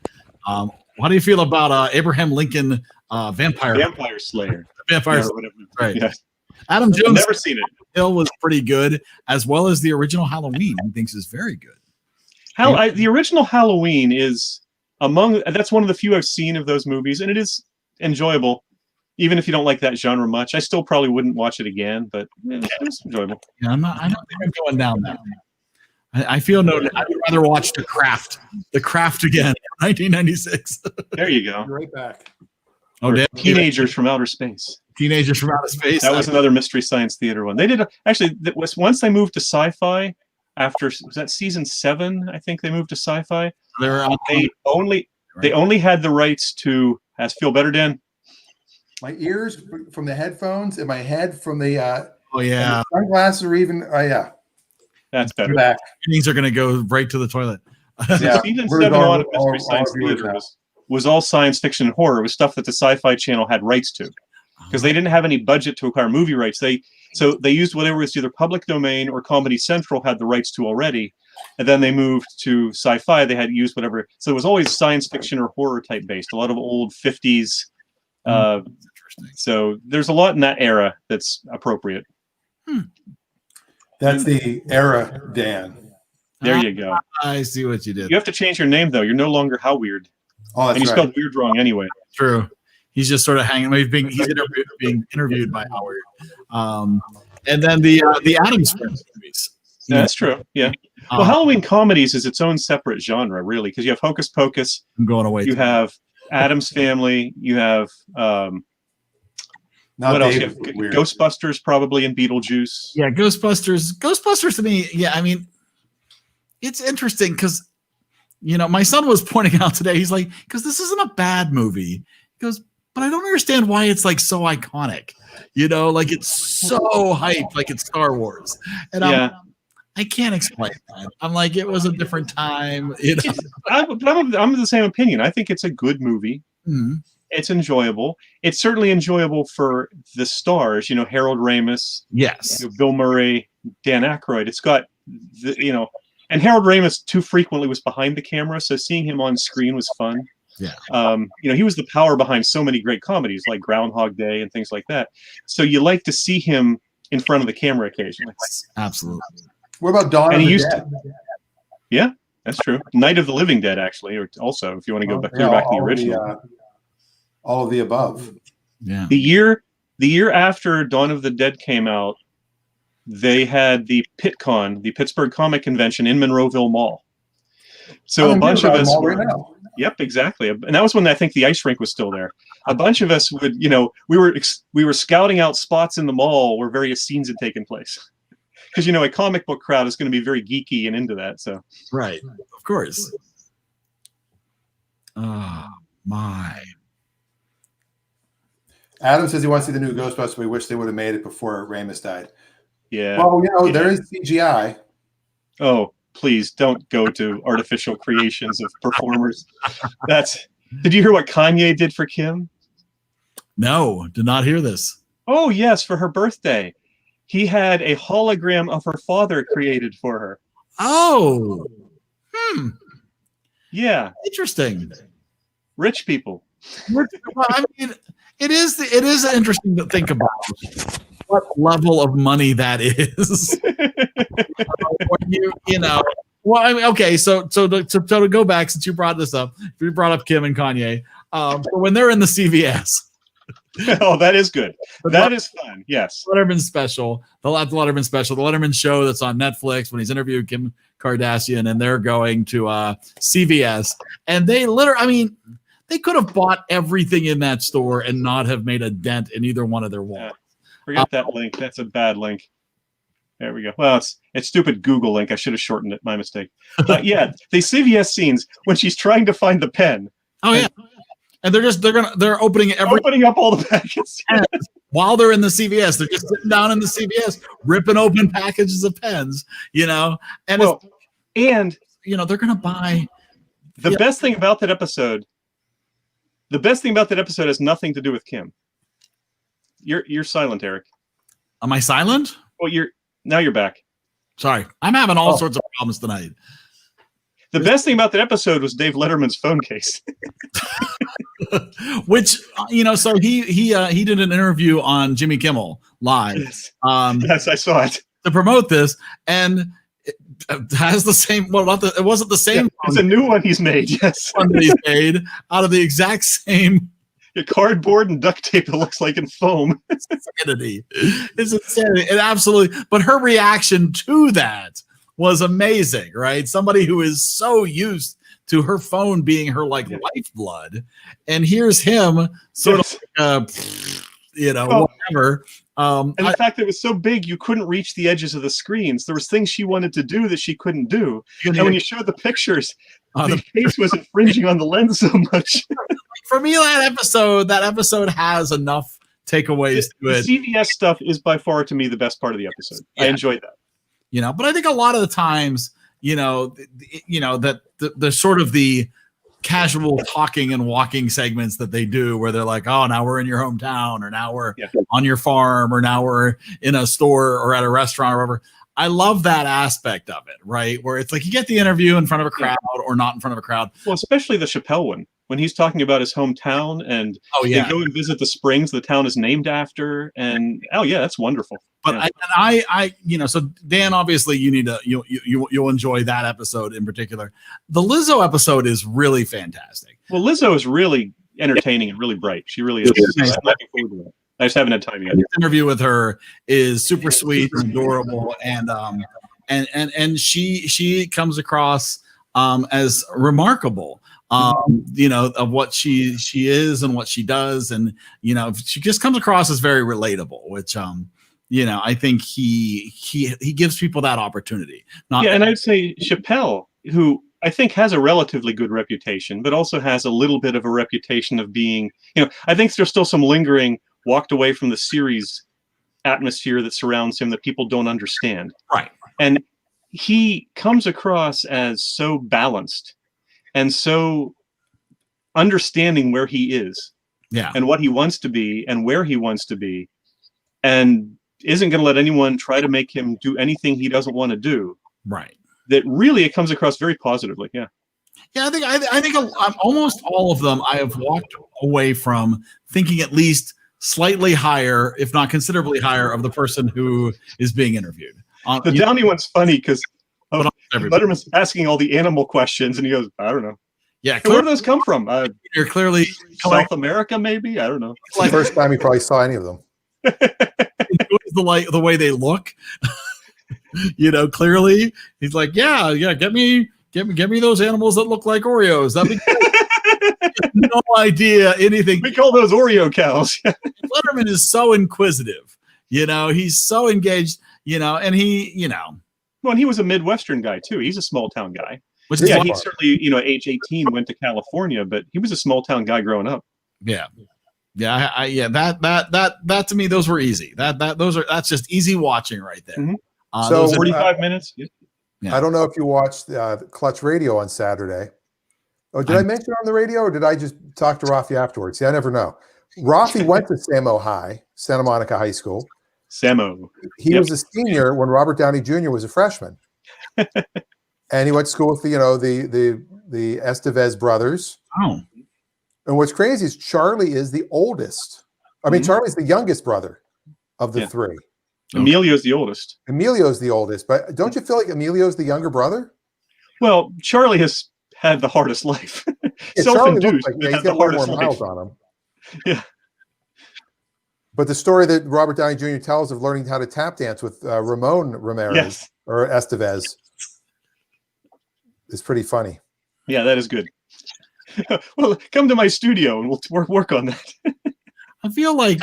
How do you feel about Abraham Lincoln Vampire Slayer? Vampire Slayer. Right. Yeah. Adam Jones. I've never seen it. Hill was pretty good, as well as the original Halloween. He thinks is very good. The original Halloween is that's one of the few I've seen of those movies, and it is enjoyable. Even if you don't like that genre much, I still probably wouldn't watch it again, but it's enjoyable. Yeah, I don't think I'm going down that. I feel I would rather watch The Craft again, 1996. There you go. Right back. Oh, damn. Teenagers from Outer Space. Teenagers from Outer Space. That was another Mystery Science Theater one. They did once they moved to sci-fi. After was that season 7? I think they moved to sci-fi. They only had the rights to. Feel better, Dan? My ears from the headphones and my head from the sunglasses, or even that's better. Back. Things are going to go right to the toilet. Yeah. Season 7 on Mystery Science Theater was all science fiction and horror. It was stuff that the Sci-Fi Channel had rights to because they didn't have any budget to acquire movie rights. So they used whatever was either public domain or Comedy Central had the rights to already, and then they moved to Sci-Fi. They had used whatever. So it was always science fiction or horror type based. A lot of old 50s. So there's a lot in that era that's appropriate. That's the era, Dan. There you go. I see what you did. You have to change your name though. You're no longer How Weird. Oh, that's and you spelled weird wrong anyway. True. He's just sort of hanging. He's being interviewed by Howard. And then the Adams Family movies. That's true. Yeah. Well, Halloween comedies is its own separate genre, really, because you have Hocus Pocus. I'm going away. You have Addams Family. You have what else? You have Ghostbusters, probably, and Beetlejuice. Yeah, Ghostbusters. Ghostbusters to me, yeah, I mean, it's interesting because, my son was pointing out today, he's like, because this isn't a bad movie. He goes, but I don't understand why it's like so iconic. Like it's so hyped, like it's Star Wars. And I can't explain that. I'm like, it was a different time. I'm of the same opinion. I think it's a good movie. Mm-hmm. It's enjoyable. It's certainly enjoyable for the stars, Harold Ramis, yes, Bill Murray, Dan Aykroyd. It's got, and Harold Ramis too frequently was behind the camera, so seeing him on screen was fun. Yeah. He was the power behind so many great comedies like Groundhog Day and things like that. So you like to see him in front of the camera occasionally. Yes, absolutely. What about Dawn of the Dead? Yeah, that's true. Night of the Living Dead, actually, or also if you want to go back to the original. All of the above. Yeah. The year after Dawn of the Dead came out, they had the PitCon, the Pittsburgh Comic Convention in Monroeville Mall. So a bunch of us were, yep, exactly. And that was when I think the ice rink was still there. A bunch of us would, we were scouting out spots in the mall where various scenes had taken place. Because, a comic book crowd is going to be very geeky and into that. So right. Of course. Oh, my. Adam says he wants to see the new Ghostbusters. We wish they would have made it before Ramis died. Yeah. Well, there is CGI. Oh, please don't go to artificial creations of performers. Did you hear what Kanye did for Kim? No, did not hear this. Oh, yes, for her birthday. He had a hologram of her father created for her. Oh. Yeah. Interesting. Rich people. Well, I mean, it is interesting to think about what level of money that is. Well, I mean, okay, so to go back, since you brought this up, you brought up Kim and Kanye. When they're in the CVS. Oh, that is good. That is fun. Yes. Letterman special. They'll have the Letterman special. The Letterman show that's on Netflix when he's interviewing Kim Kardashian, and they're going to CVS, and they they could have bought everything in that store and not have made a dent in either one of their wallets. Forget that link. That's a bad link. There we go. Well, it's stupid Google link. I should have shortened it. My mistake. But yeah, the CVS scenes when she's trying to find the pen. Oh yeah. And they're opening up all the packets. While they're in the CVS. They're just sitting down in the CVS, ripping open packages of pens, and they're gonna buy the best thing about that episode. The best thing about that episode has nothing to do with Kim. You're silent, Eric. Am I silent? Well, now you're back. Sorry. I'm having all sorts of problems tonight. The best thing about that episode was Dave Letterman's phone case. Which, so he did an interview on Jimmy Kimmel Live. Yes, yes, I saw it. To promote this, and it has the same. Well, it wasn't the same. Yeah, it's a new one he's made. Yes, one that he's made out of the exact same cardboard and duct tape. It looks like in foam. It's insanity. It's insanity. It absolutely. But her reaction to that was amazing, right? Somebody who is so used to her phone being her lifeblood, and here's him sort of whatever. And the fact that it was so big, you couldn't reach the edges of the screens. There was things she wanted to do that she couldn't do. And when you showed the pictures, the case was infringing on the lens so much. For me, that episode has enough takeaways to it. The CVS stuff is by far, to me, the best part of the episode. Yeah. I enjoyed that. But I think a lot of the times, that the sort of the casual talking and walking segments that they do where they're like, oh, now we're in your hometown, or now we're on your farm, or now we're in a store or at a restaurant or whatever. I love that aspect of it, right? Where it's like you get the interview in front of a crowd or not in front of a crowd. Well, especially the Chappelle one, when he's talking about his hometown and they go and visit the springs the town is named after. And that's wonderful. But I so Dan, obviously you'll enjoy that episode in particular. The Lizzo episode is really fantastic. Well, Lizzo is really entertaining and really bright. She really is. I'm looking forward to that. I just haven't had time yet. The interview with her is super sweet and adorable, and and she comes across as remarkable, of what she is and what she does, and she just comes across as very relatable, which I think he gives people that opportunity. And I'd say Chappelle, who I think has a relatively good reputation, but also has a little bit of a reputation of being, I think there's still some lingering walked away from the series atmosphere that surrounds him that people don't understand. Right. And he comes across as so balanced and so understanding where he is, and what he wants to be and where he wants to be, and isn't going to let anyone try to make him do anything he doesn't want to do. Right. That really it comes across very positively. Yeah. Yeah, I think almost all of them I have walked away from thinking at least slightly higher, if not considerably higher, of the person who is being interviewed. The Downey one's funny because Letterman's asking all the animal questions, and he goes, "I don't know." Yeah, where do those come from? You're clearly South America, maybe. I don't know. It's the first time he probably saw any of them. The way they look. Clearly he's like, yeah, get me those animals that look like Oreos. That'd be cool. No idea anything. We call those Oreo cows. Letterman is so inquisitive. He's so engaged. And he, Well, and he was a Midwestern guy too. He's a small town guy. He certainly, age 18 went to California, but he was a small town guy growing up. Yeah. Yeah, that to me, those were easy. That's just easy watching right there. Mm-hmm. So 45 minutes. Yeah. I don't know if you watched Clutch Radio on Saturday. Oh, did I mention it on the radio, or did I just talk to Rafi afterwards? See, I never know. Rafi went to Santa Monica High School. Samo. He was a senior when Robert Downey Jr. was a freshman, and he went to school with the Estevez brothers. Oh. And what's crazy is Charlie is the oldest. I mean, Charlie's the youngest brother of the three. Emilio's the oldest. Emilio's the oldest, but don't you feel like Emilio's the younger brother? Well, Charlie has had the hardest life. Self-induced. He's got more miles on him. Yeah. But the story that Robert Downey Jr. tells of learning how to tap dance with Ramon Ramirez or Estevez is pretty funny. Yeah, that is good. Well, come to my studio and we'll work on that. I feel like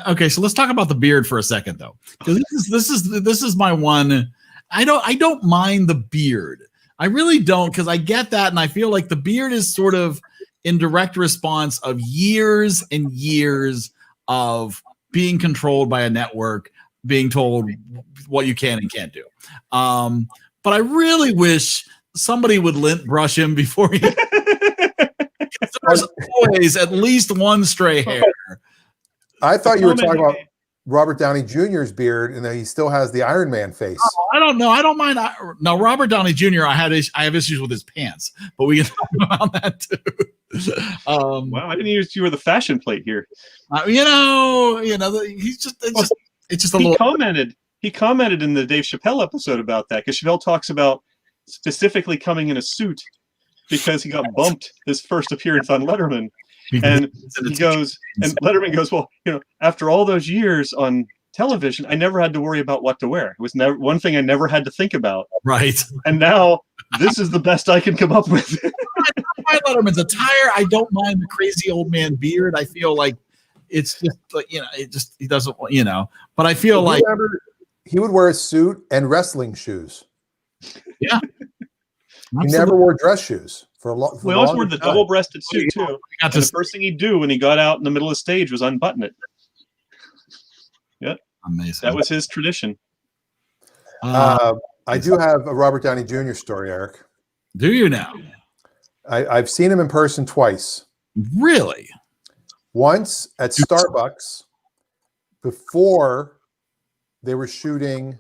okay, so let's talk about the beard for a second though, because this is my one. I don't mind the beard. I really don't, because I get that, and I feel like the beard is sort of in direct response of years and years of being controlled by a network, being told what you can and can't do. But I really wish somebody would lint brush him before he. There's always at least one stray hair. I thought you were talking about Robert Downey Jr.'s beard, and that he still has the Iron Man face. Oh, I don't know. I don't mind. No, Robert Downey Jr. I have issues with his pants, but we can talk about that too. Wow, I didn't use you were the fashion plate here. He's just it's just a little. He commented in the Dave Chappelle episode about that, because Chappelle talks about specifically coming in a suit because he got bumped his first appearance on Letterman. And he goes, and Letterman goes, well, after all those years on television, I never had to worry about what to wear. It was never one thing I never had to think about. Right. And now this is the best I can come up with. I don't mind Letterman's attire. I don't mind the crazy old man beard. I feel like it's just like, he doesn't, but I feel like he would wear a suit and wrestling shoes. Yeah. He never wore dress shoes. We always wore the double-breasted suit too. And the first thing he'd do when he got out in the middle of the stage was unbutton it. Yeah, amazing. That was his tradition. I do have a Robert Downey Jr. story, Eric. Do you now? I've seen him in person twice. Really? Once at Starbucks before they were shooting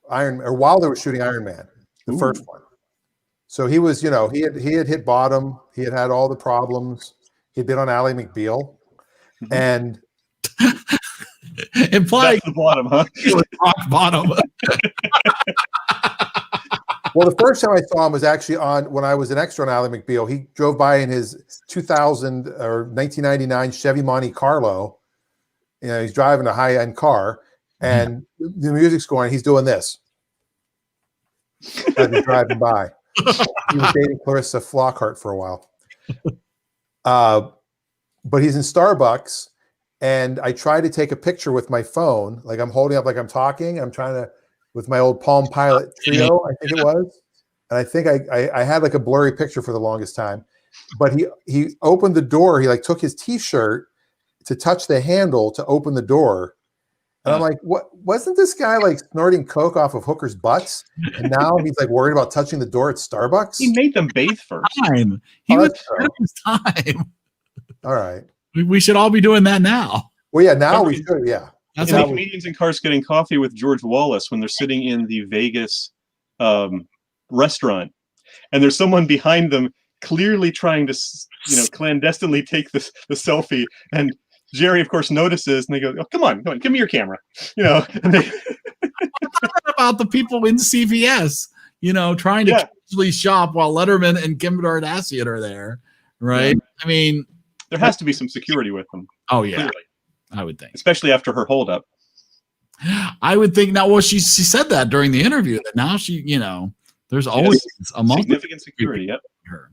while they were shooting Iron Man, the first one. So he was, he had hit bottom. He had all the problems. He'd been on Ally McBeal, and implying the bottom, huh? Rock bottom. Well, the first time I saw him was actually when I was an extra on Ally McBeal. He drove by in his 2000 or 1999 Chevy Monte Carlo. He's driving a high-end car, and the music's going. He's doing this. as he's driving by. He was dating Clarissa Flockhart for a while. But he's in Starbucks, and I try to take a picture with my phone, like I'm holding up, like I'm talking. I'm trying to, with my old Palm Pilot Trio, I think it was. And I think I had like a blurry picture for the longest time. But he opened the door. He like took his T-shirt to touch the handle to open the door. And I'm like, what? Wasn't this guy like snorting coke off of hookers' butts? And now he's like worried about touching the door at Starbucks? He made them bathe first. Time. He was ahead of his time. All right. We should all be doing that now. Well, yeah, now we should, yeah. That's The how comedians in Cars Getting Coffee with George Wallace when they're sitting in the Vegas restaurant, and there's someone behind them clearly trying to, clandestinely take the selfie, and Jerry, of course, notices, and they go, "Oh, come on, give me your camera." And they, about the people in CVS, trying to casually shop while Letterman and Kim Kardashian are there, right? Yeah. I mean, there has to be some security with them. Oh yeah, clearly. I would think, especially after her holdup. I would think now. Well, she said that during the interview that now there's always a significant security. Yep. Her.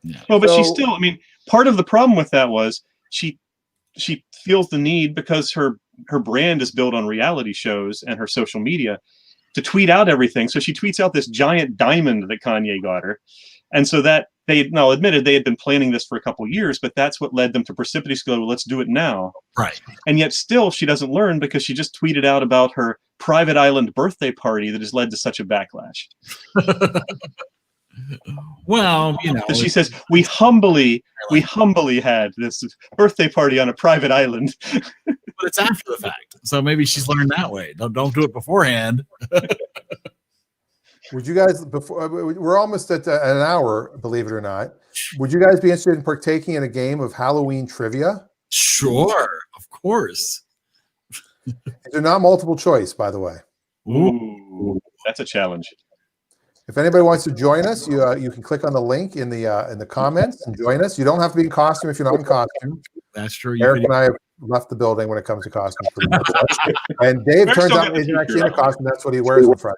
Yeah. Well, but she still. I mean, part of the problem with that was she feels the need, because her brand is built on reality shows and her social media, to tweet out everything. So she tweets out this giant diamond that Kanye got her, and so that they now admitted they had been planning this for a couple of years, but that's what led them to precipitously go, well, let's do it now. Right. And yet still she doesn't learn, because she just tweeted out about her private island birthday party that has led to such a backlash. Well, she says, we humbly had this birthday party on a private island. But it's after the fact, so maybe she's learned that way. Don't do it beforehand. Would you guys, before we're almost at an hour, believe it or not, would you guys be interested in partaking in a game of Halloween trivia? Sure, of course. They're not multiple choice, by the way. Ooh, that's a challenge. If anybody wants to join us, you can click on the link in the comments and join us. You don't have to be in costume if you're not in costume. That's true. Eric and I have left the building when it comes to costumes. Pretty much. And Dave turns out he's actually in a costume. That's what he wears on Friday.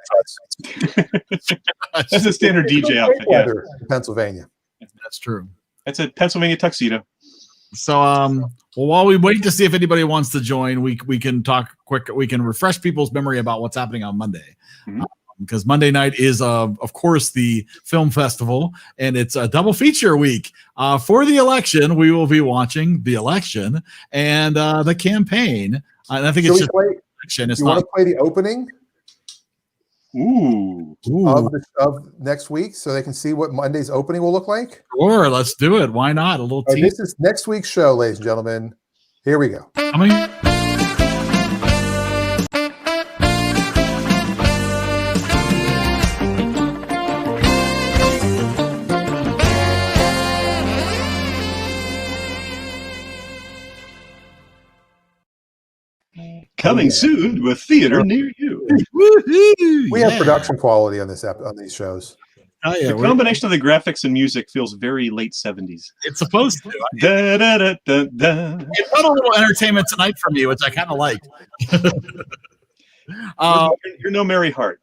That's a standard DJ outfit. Yeah. In Pennsylvania. That's true. It's a Pennsylvania tuxedo. So, well, while we wait to see if anybody wants to join, we can talk quick. We can refresh people's memory about what's happening on Monday. Mm-hmm. Because Monday night is, of course, the film festival, and it's a double feature week. For the election, we will be watching the election and the campaign. And I think it's just election. It's you want to play the opening? Ooh. Of next week, so they can see what Monday's opening will look like? Sure, let's do it. Why not? A little tease. This is next week's show, ladies and gentlemen. Here we go. Coming soon to a theater near you. We have production quality on these shows. Oh, yeah, the combination of the graphics and music feels very late 70s. It's supposed to. Da, da, da, da, da. It felt a little Entertainment Tonight for me, which I kind of like. You're no Mary Hart.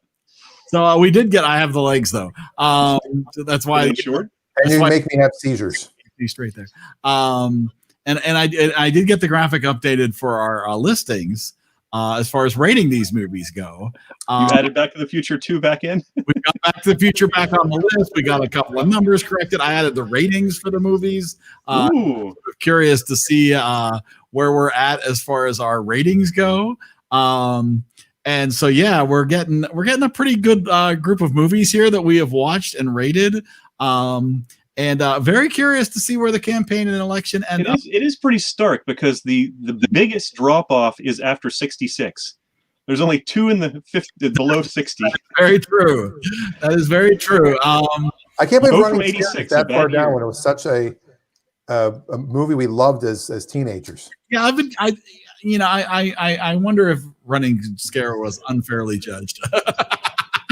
So we did get. I have the legs though. So that's why. Sure. And you make me have seizures. Straight there. And I did get the graphic updated for our listings. As far as rating these movies go, you added Back to the Future 2 back in. We got Back to the Future back on the list. We got a couple of numbers corrected. I added the ratings for the movies. Curious to see where we're at as far as our ratings go. And so yeah, we're getting a pretty good group of movies here that we have watched and rated. And very curious to see where the campaign and election end up. It is pretty stark, because the biggest drop off is after 66. There's only two in the below 60. Very true. That is very true. I can't believe Running 86 that far down when it was such a movie we loved as teenagers. Yeah, I wonder if Running Scare was unfairly judged.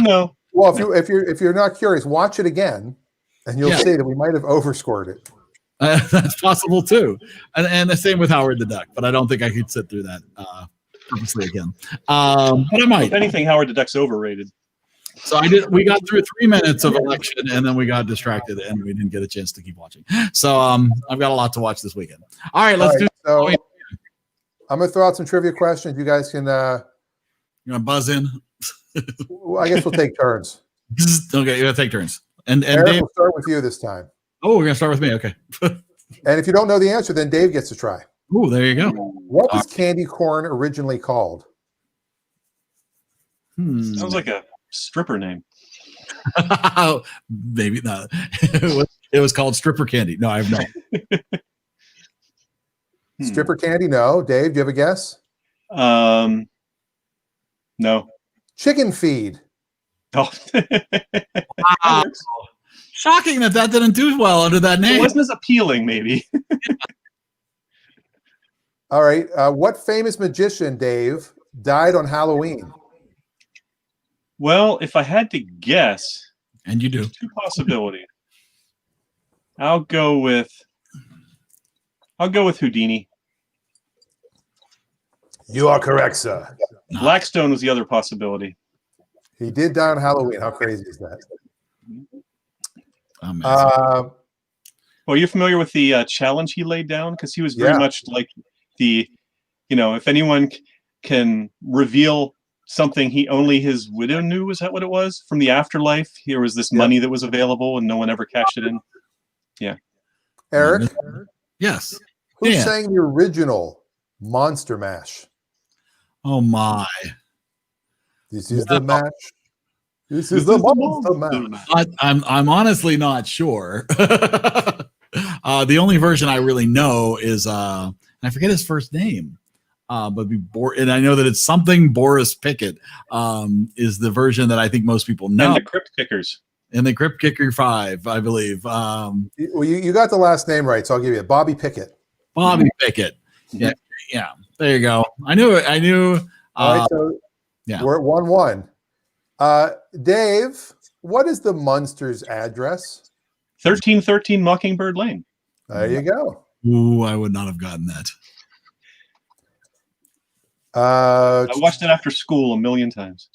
No. Well, if you're not curious, watch it again. And you'll see that we might have overscored it. That's possible too, and the same with Howard the Duck. But I don't think I could sit through that purposely again. But I might. If anything, Howard the Duck's overrated. So we got through 3 minutes of election, and then we got distracted, and we didn't get a chance to keep watching. So I've got a lot to watch this weekend. All right, let's do. So I'm gonna throw out some trivia questions. You guys can. You're gonna buzz in. I guess we'll take turns. Okay, you're gonna take turns. And Eric, Dave, we'll start with you this time. oh, we're gonna start with me. Okay. And if you don't know the answer, then Dave gets to try. Oh, there you go. What was candy corn originally called? Sounds like a stripper name. Maybe not. It was called stripper candy. No, I have no. Stripper candy? No. Dave, do you have a guess? No. Chicken feed. Oh. Wow. Shocking that didn't do well under that name. It wasn't as appealing, maybe. All right. What famous magician, Dave, died on Halloween? Well, if I had to guess, And you do. there's two possibilities. I'll go with Houdini. You are correct, sir. Blackstone was the other possibility. He did die on Halloween. How crazy is that? Amazing. Well, are you familiar with the challenge he laid down? Because he was very much like if anyone can reveal something only his widow knew, is that what it was? From the afterlife, there was this money that was available and no one ever cashed it in. Yeah. Eric? Yes. Who Yeah. sang the original Monster Mash? Oh my. This is the match. This is the Monster Mash. I'm honestly not sure. The only version I really know is I forget his first name. And I know that it's something Boris Pickett is the version that I think most people know. And the Crypt Kickers. And the Crypt Kicker 5, I believe. Well, you got the last name right, so I'll give you it. Bobby Pickett. Bobby Pickett. Yeah. There you go. I knew it. All right, so we're at 1-1. Dave, what is the Munsters address? 1313 Mockingbird Lane. There you go. Ooh, I would not have gotten that. I watched it after school a million times.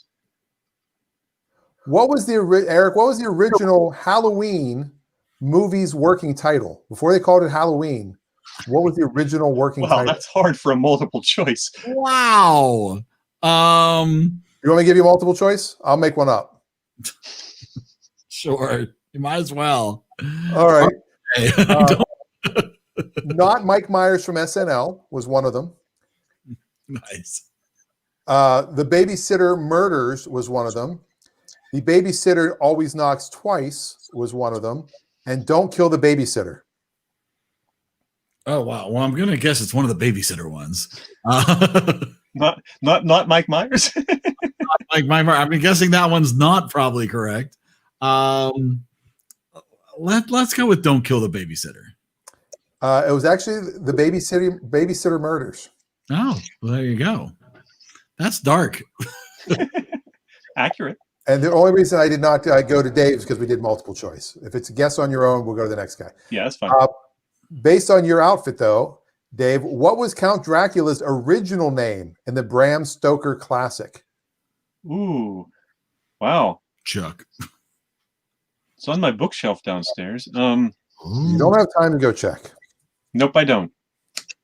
What was the original Halloween movie's working title? Before they called it Halloween, what was the original working title? That's hard for a multiple choice. Wow. You want me to give you multiple choice? I'll make one up. Sure. You might as well. All right. Okay. Not Mike Myers from SNL was one of them. Nice. The Babysitter Murders was one of them. The Babysitter Always Knocks Twice was one of them. And Don't Kill the Babysitter. Oh wow. Well, I'm gonna guess it's one of the babysitter ones. Not Mike Myers. I'm guessing that one's not probably correct. Let's go with Don't Kill the Babysitter. It was actually the Babysitter Murders. Oh, well, there you go. That's dark. Accurate. And the only reason I did not go to Dave is because we did multiple choice. If it's a guess on your own, we'll go to the next guy. Yeah, that's fine. Based on your outfit, though, Dave, what was Count Dracula's original name in the Bram Stoker classic? Ooh. Wow. Chuck. It's on my bookshelf downstairs. You don't have time to go check. Nope, I don't.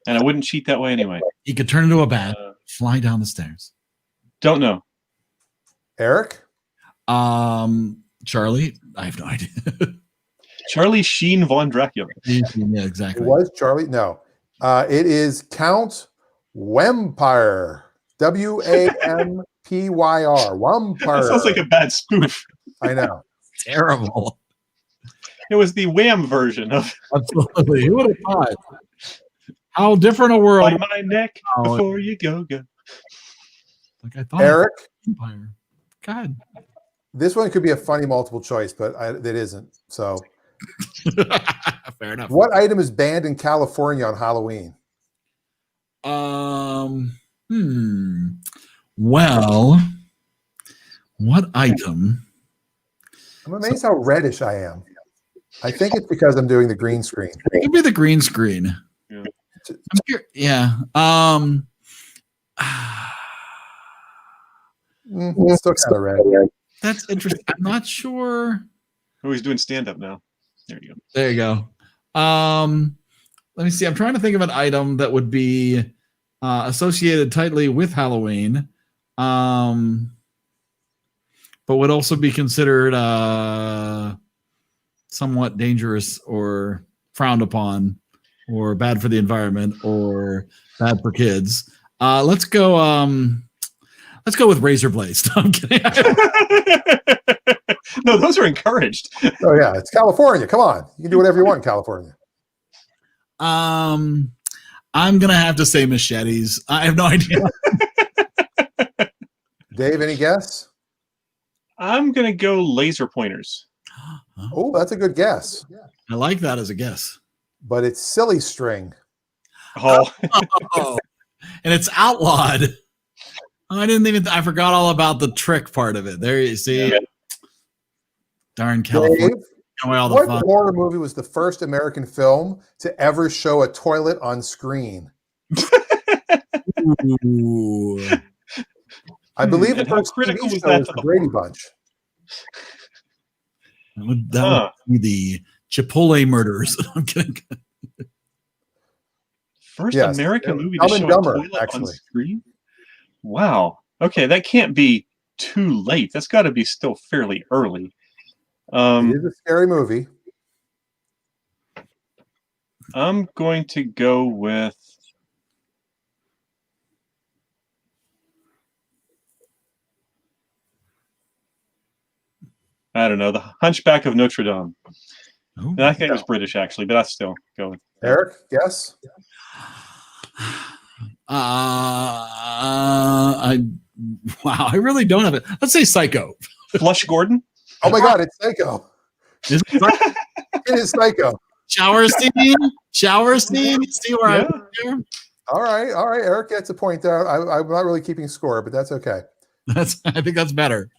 And I wouldn't cheat that way anyway. He could turn into a bat, fly down the stairs. Don't know. Eric? Charlie? I have no idea. Charlie Sheen von Dracula. Yeah, exactly. It was Charlie? No. It is Count Wempire. Wampyr. Wampyr. That sounds like a bad spoof. I know. Terrible. It was the Wham version of Absolutely. Who would have thought? How different a world. Bite my neck before you go. Like I thought. Eric? Empire. God. This one could be a funny multiple choice, but it isn't. So, fair enough. what item is banned in California on Halloween? Well, what item? I'm amazed how reddish I am. I think it's because I'm doing the green screen. It could be the green screen. Yeah. Yeah. It's still kind of red. That's interesting. I'm not sure. Oh, he's doing stand-up now. There you go. There you go. Let me see. I'm trying to think of an item that would be associated tightly with Halloween, but would also be considered somewhat dangerous or frowned upon or bad for the environment or bad for kids. Let's go with razor blades. No, I'm kidding. No, those are encouraged. Oh yeah, it's California. Come on, you can do whatever you want in California. I'm gonna have to say machetes. I have no idea. Dave, any guess? I'm gonna go laser pointers. Oh, that's a good guess. I like that as a guess. But it's silly string. Oh, And it's outlawed. I forgot all about the trick part of it. There you see. Yeah. Darn California. Dave, Away all the what fun. horror movie was the first American film to ever show a toilet on screen? Ooh. I believe the And how first critical TV was show that was to The the Brady Bunch. That would be the Chipotle murders. I'm kidding. first Yes. American movie Dumb to and show Dumber, a toilet on actually. screen. Wow. Okay, that can't be too late. That's got to be still fairly early. It is a scary movie. I'm going to go with. I don't know, The Hunchback of Notre Dame. Oh. And I think it was British actually, but I still go with. Eric, guess? I really don't have it. Let's say Psycho. Flush Gordon. Oh my God, it's Psycho. Is it Psycho? It is Psycho. Shower scene. See where Yeah. I'm here? All right. Eric gets a point there. I'm not really keeping score, but that's okay. I think that's better.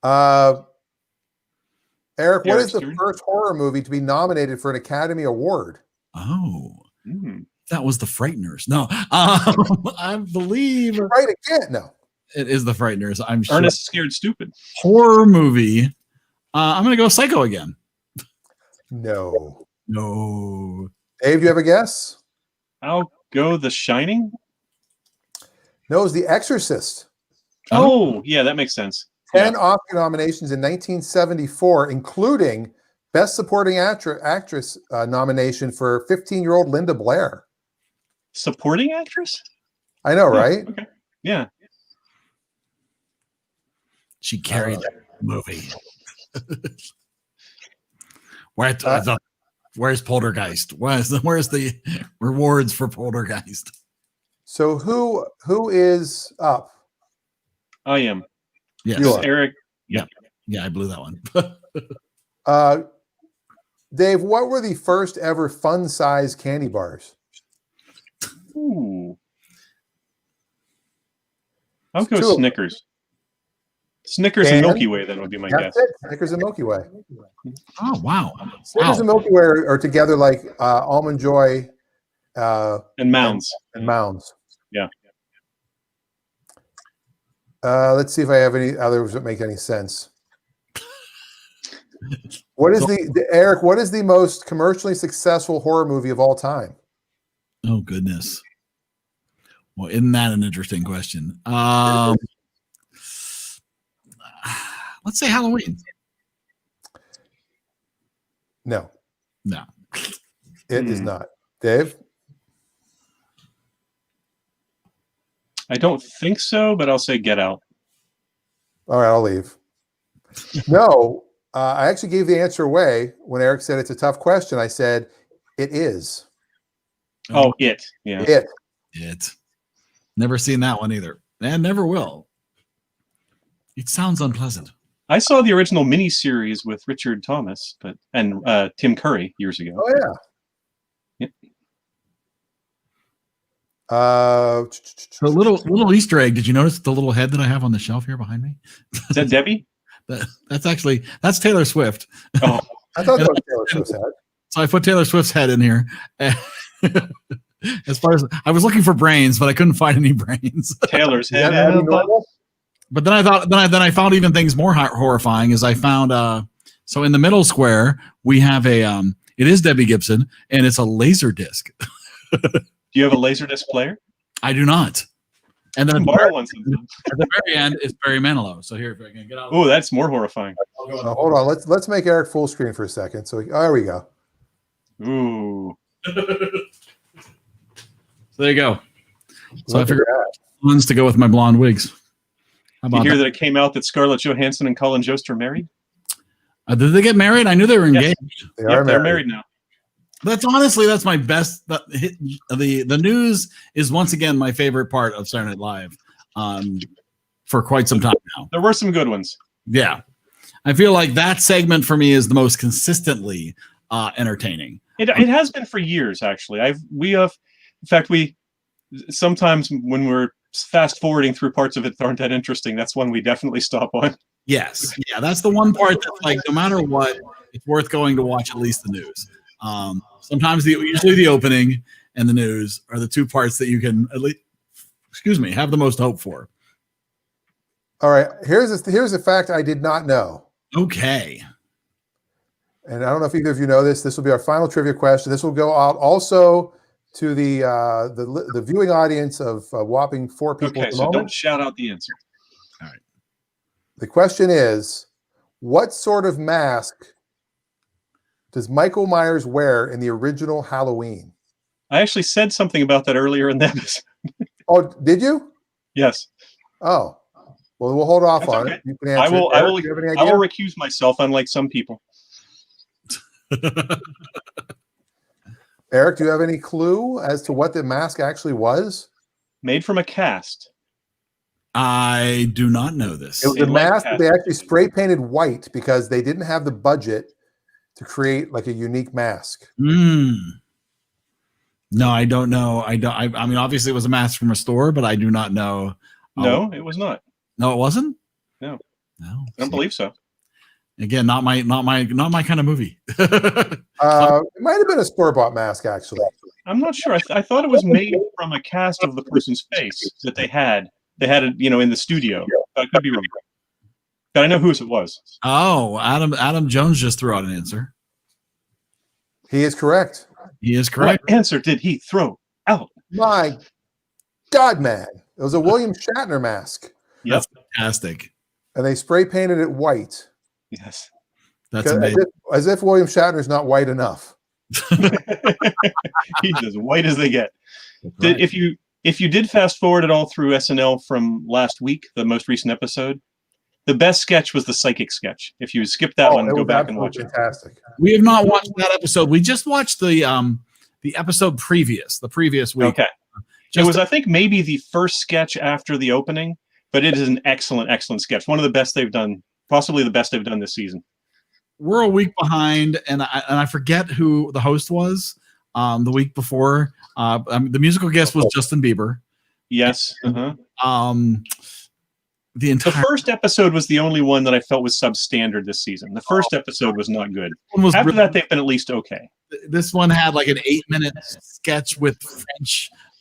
Eric, what is the Stern? first horror movie to be nominated for an Academy Award? Oh, Mm. that was The Frighteners. No, I believe Right again? No. it is The Frighteners. I'm sure. Ernest Scared Stupid. Horror movie. I'm going to go Psycho again. No. No. Dave, do you have a guess? I'll go The Shining. No, it's The Exorcist. Oh, yeah, that makes sense. 10 Oscar nominations in 1974, including Best Supporting Actress nomination for 15-year-old Linda Blair. Supporting actress? I know, right? Okay. Yeah. She carried that movie. Where's Poltergeist? Where's the rewards for Poltergeist? So who is up? I am. Yes. You are. Eric. Yeah, I blew that one. Dave, what were the first ever fun-size candy bars? Ooh. I'll Two of go them. Snickers. Snickers and Milky Way, then would be my That's guess. it. Snickers and Milky Way. Oh wow! Snickers and Milky Way are together like Almond Joy And Mounds. and Mounds. Yeah. Let's see if I have any others that make any sense. What is Eric? What is the most commercially successful horror movie of all time? Oh goodness. Well, isn't that an interesting question? Let's say Halloween. No, No. it is not. Dave? I don't think so, but I'll say Get Out. All right, I'll leave. No, I actually gave the answer away when Eric said it's a tough question. I said it is. Oh, It. Yeah. It. Never seen that one either, and never will. It sounds unpleasant. I saw the original miniseries with Richard Thomas, and Tim Curry years ago. Oh yeah. So little Easter egg. Did you notice the little head that I have on the shelf here behind me? Is that Debbie? That's Taylor Swift. Oh, I thought that was Taylor Swift's head. So I put Taylor Swift's head in here. As far as I was looking for brains, but I couldn't find any brains. Taylor's Is that head. Abby Normal? But then I thought, then I found even things more horrifying. Is I found so in the middle square we have a it is Debbie Gibson, and it's a laser disc. Do you have a Laserdisc player? I do not. And then at the very end is Barry Manilow. So here, if I can get out. Oh, that's more horrifying. Hold on. Let's make Eric full screen for a second. So there we go. Ooh. So there you go. So Look I figured ones to go with my blonde wigs. How Did about you hear that it came out that Scarlett Johansson and Colin Jost are married? Did they get married? I knew they were engaged. Yes. They're married now. That's my best. The news is once again my favorite part of Saturday Night Live for quite some time now. There were some good ones. Yeah. I feel like that segment for me is the most consistently entertaining. It has been for years, actually. In fact, sometimes when we're fast forwarding through parts of it that aren't that interesting, that's one we definitely stop on. Yes. Yeah. That's the one part that's like, no matter what, it's worth going to watch at least the news. Sometimes usually the opening and the news are the two parts that you can at least, have the most hope for. All right. Here's a fact I did not know. Okay. And I don't know if either of you know this. This will be our final trivia question. This will go out also to the viewing audience of whopping 4 people. Okay, so don't shout out the answer. All right. The question is, what sort of mask does Michael Myers wear in the original Halloween? I actually said something about that earlier in the episode. Oh, did you? Yes. Oh, well, we'll hold off That's on okay. it. You can answer. I will recuse myself, unlike some people. Eric, do you have any clue as to what the mask actually was? Made from a cast. I do not know this. It was a mask that they actually spray painted white because they didn't have the budget to create like a unique mask. No, I don't know. I mean, obviously it was a mask from a store, but I do not know. No, it was not. No, it wasn't. No. I don't believe so. Again, not my kind of movie. It might have been a store-bought mask, actually. I'm not sure. I thought it was made from a cast of the person's face that they had. They had it, in the studio. I could be wrong. But I know whose it was. Oh, Adam Jones just threw out an answer. He is correct. He is correct. What answer did he throw out? My God, man. It was a William Shatner mask. Yep. That's fantastic. And they spray painted it white. Yes. That's amazing. As if William Shatner's not white enough. He's as white as they get. Right. If you did fast forward at all through SNL from last week, the most recent episode, the best sketch was the psychic sketch. If you skip that one, go back and watch it. Fantastic. We have not watched that episode. We just watched the episode the previous week. Okay. It was, I think, maybe the first sketch after the opening, but it is an excellent, excellent sketch. One of the best they've done, possibly the best they've done this season. We're a week behind, and I forget who the host was the week before. The musical guest was Justin Bieber. Yes. Uh-huh. The first episode was the only one that I felt was substandard this season. The first episode was not good. After that, they've been at least okay. This one had like an 8-minute sketch with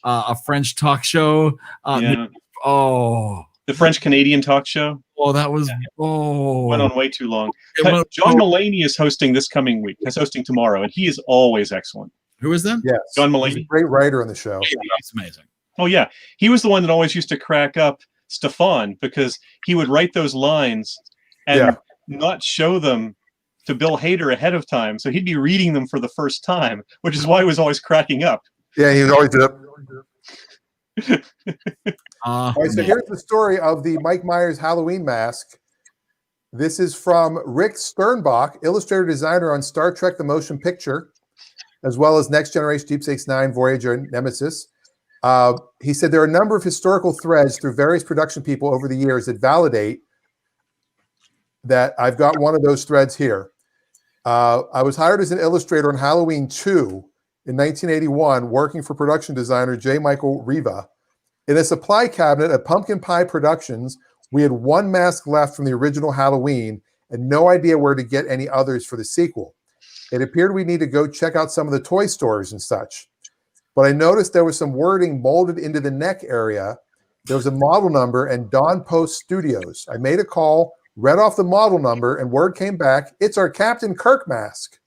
a French talk show. The French Canadian talk show. Oh, that was went on way too long. John Mulaney is hosting this coming week. He's hosting tomorrow, and he is always excellent. Who is that? Yes, John Mulaney. He's a great writer on the show. He's amazing. Oh yeah, he was the one that always used to crack up Stefan because he would write those lines and not show them to Bill Hader ahead of time, so he'd be reading them for the first time, which is why he was always cracking up. Yeah, he was always did it. All right, so here's the story of the Mike Myers Halloween mask. This is from Rick Sternbach, illustrator designer on Star Trek The Motion Picture, as well as Next Generation, Deep Space Nine, Voyager, and Nemesis. He said there are a number of historical threads through various production people over the years that validate that. I've got one of those threads here. I was hired as an illustrator on Halloween 2 in 1981, working for production designer J. Michael Riva. In a supply cabinet at Pumpkin Pie Productions, we had one mask left from the original Halloween and no idea where to get any others for the sequel. It appeared we need to go check out some of the toy stores and such. But I noticed there was some wording molded into the neck area, There was a model number and Dawn Post Studios. I made a call, read off the model number, and word came back, it's our Captain Kirk mask.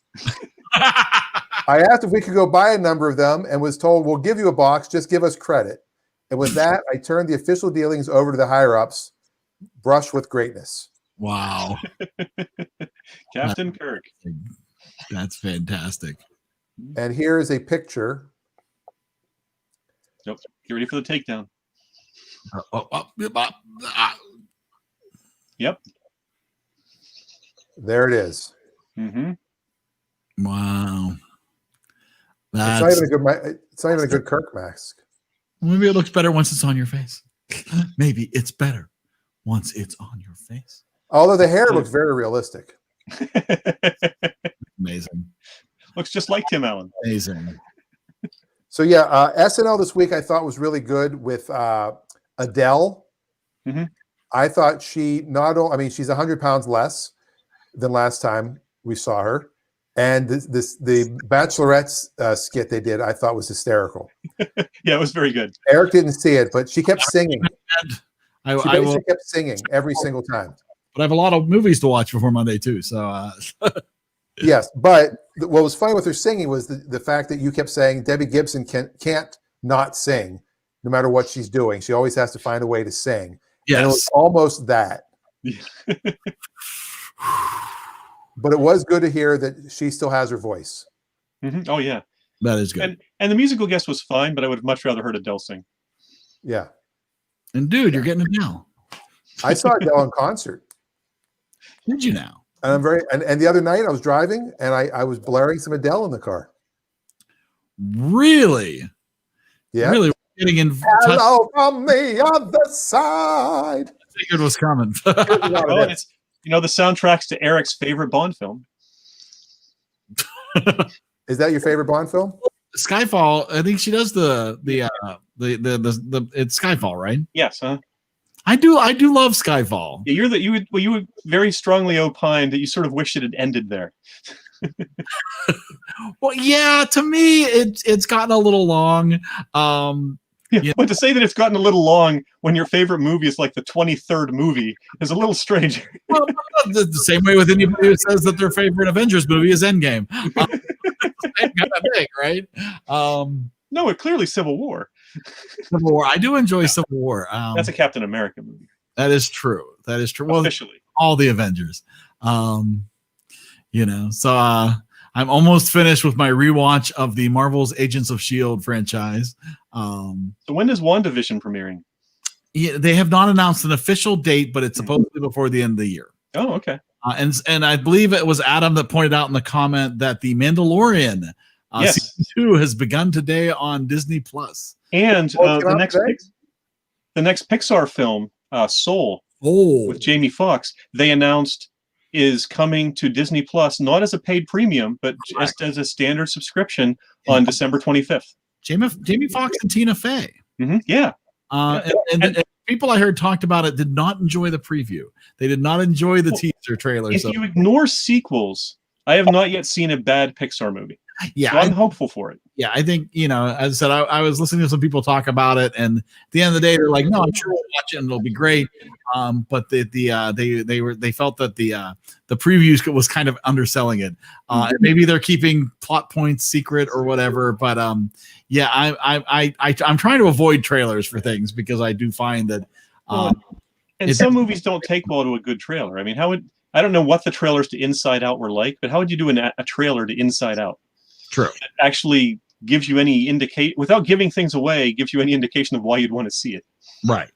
I asked if we could go buy a number of them and was told, we'll give you a box, just give us credit. And with that, I turned the official dealings over to the higher-ups, brushed with greatness. Wow. Captain Kirk. That's fantastic. And here is a picture. Nope. Get ready for the takedown. Yep. There it is. Mm-hmm. Wow. It's not even a good Kirk mask. Maybe it looks better once it's on your face. Maybe it's better once it's on your face. Although the hair looks very realistic. Amazing. Looks just like Tim Allen. Amazing. So yeah, SNL this week I thought was really good with Adele. Mm-hmm. I thought she she's 100 pounds less than last time we saw her. And the Bachelorette skit they did, I thought was hysterical. Yeah, it was very good. Eric didn't see it, but she kept singing. I She kept singing every single time. But I have a lot of movies to watch before Monday too. So yes, but what was funny with her singing was the fact that you kept saying Debbie Gibson can't not sing, no matter what she's doing. She always has to find a way to sing. yes. And it was almost that. But it was good to hear that she still has her voice. Mm-hmm. Oh yeah, that is good. And the musical guest was fine, but I would have much rather heard Adele sing. Yeah. And dude, you're getting Adele. I saw Adele in concert. Did you now? And I'm and the other night I was driving and I was blaring some Adele in the car. Really? Yeah. Really getting in Hello from the other side. I figured it was coming. Well, it's the soundtracks to Eric's favorite Bond film. Is that your favorite Bond film? Skyfall. I think she does the it's Skyfall, right? Yes, huh? I do love Skyfall. Yeah, you would very strongly opine that you sort of wish it had ended there. Well, yeah, to me it's gotten a little long. Yeah. But to say that it's gotten a little long when your favorite movie is like the 23rd movie is a little strange. Well, the same way with anybody who says that their favorite Avengers movie is Endgame. Same kind of thing, right? No, it clearly Civil War. Civil War. I do enjoy Civil War. That's a Captain America movie. That is true. That is true. Well, officially, all the Avengers. So I'm almost finished with my rewatch of the Marvel's Agents of S.H.I.E.L.D. franchise. So when is WandaVision premiering? Yeah, they have not announced an official date, but it's supposedly before the end of the year. Oh, okay. And I believe it was Adam that pointed out in the comment that the Mandalorian season 2 has begun today on Disney Plus. And the next Pixar film, Soul, with Jamie Foxx, they announced is coming to Disney Plus, not as a paid premium, but just as a standard subscription on December 25th. Jamie Foxx and Tina Fey. Mm-hmm. Yeah. And people I heard talked about it did not enjoy the preview. They did not enjoy the teaser trailer. If you ignore sequels, I have not yet seen a bad Pixar movie. Yeah, so I'm hopeful for it. Yeah, I think, as I said, I was listening to some people talk about it, and at the end of the day, they're like, "No, I'm sure we'll watch it and it'll be great." But they felt that the previews was kind of underselling it. Maybe they're keeping plot points secret or whatever. But I'm trying to avoid trailers for things because I do find that. And some movies don't take well to a good trailer. I mean, I don't know what the trailers to Inside Out were like, but how would you do a trailer to Inside Out? True. That actually gives you any without giving things away, gives you any indication of why you'd want to see it. Right.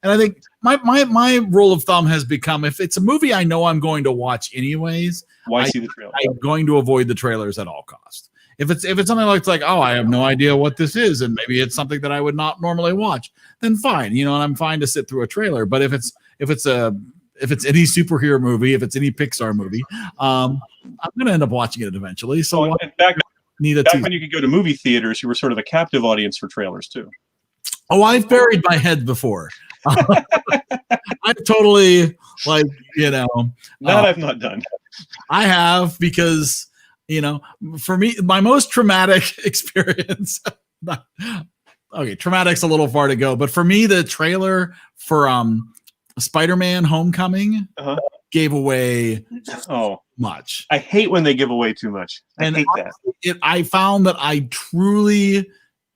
And I think my rule of thumb has become, if it's a movie I know I'm going to watch anyways, why see the trailer? I'm going to avoid the trailers at all costs. If it's something like, oh, I have no idea what this is, and maybe it's something that I would not normally watch, then fine, and I'm fine to sit through a trailer. But if it's any superhero movie, if it's any Pixar movie, I'm going to end up watching it eventually. So back when you could go to movie theaters, you were sort of a captive audience for trailers too. Oh, I've buried my head before. I've totally that I've not done. I have because, for me, my most traumatic experience, okay, traumatic's a little far to go, but for me, the trailer for Spider-Man: Homecoming gave away much. I hate when they give away too much. I hate that. I found that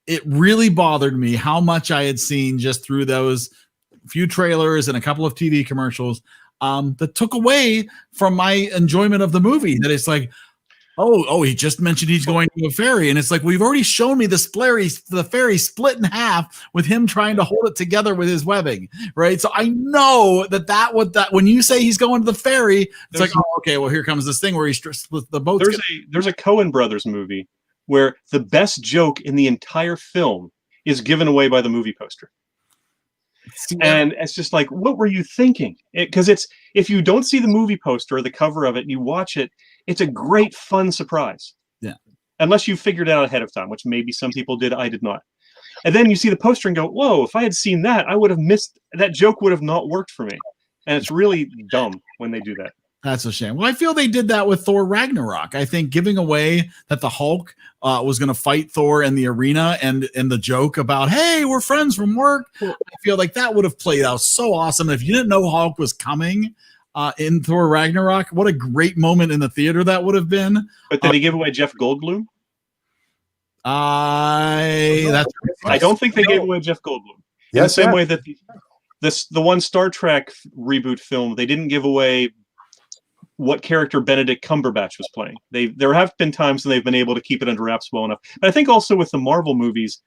it really bothered me how much I had seen just through those few trailers and a couple of TV commercials that took away from my enjoyment of the movie. That it's like, oh, he just mentioned he's going to a ferry. And it's like, we've already shown me the ferry split in half with him trying to hold it together with his webbing, right? So I know that when you say he's going to the ferry, it's like, okay, well, here comes this thing where he splits the boat. There's a Coen Brothers movie where the best joke in the entire film is given away by the movie poster. And it's just like, what were you thinking? Because if you don't see the movie poster or the cover of it and you watch it, it's a great, fun surprise. Yeah. Unless you figured it out ahead of time, which maybe some people did. I did not. And then you see the poster and go, whoa, if I had seen that, I would have missed that joke would have not worked for me. And it's really dumb when they do that. That's a shame. Well, I feel they did that with Thor Ragnarok. I think giving away that the Hulk was going to fight Thor in the arena and the joke about, hey, we're friends from work. I feel like that would have played out so awesome. If you didn't know Hulk was coming in Thor Ragnarok, what a great moment in the theater that would have been. But did he give away Jeff Goldblum? I don't think they gave away Jeff Goldblum. In the same way that the one Star Trek reboot film, they didn't give away what character Benedict Cumberbatch was playing. There have been times when they've been able to keep it under wraps well enough. But I think also with the Marvel movies,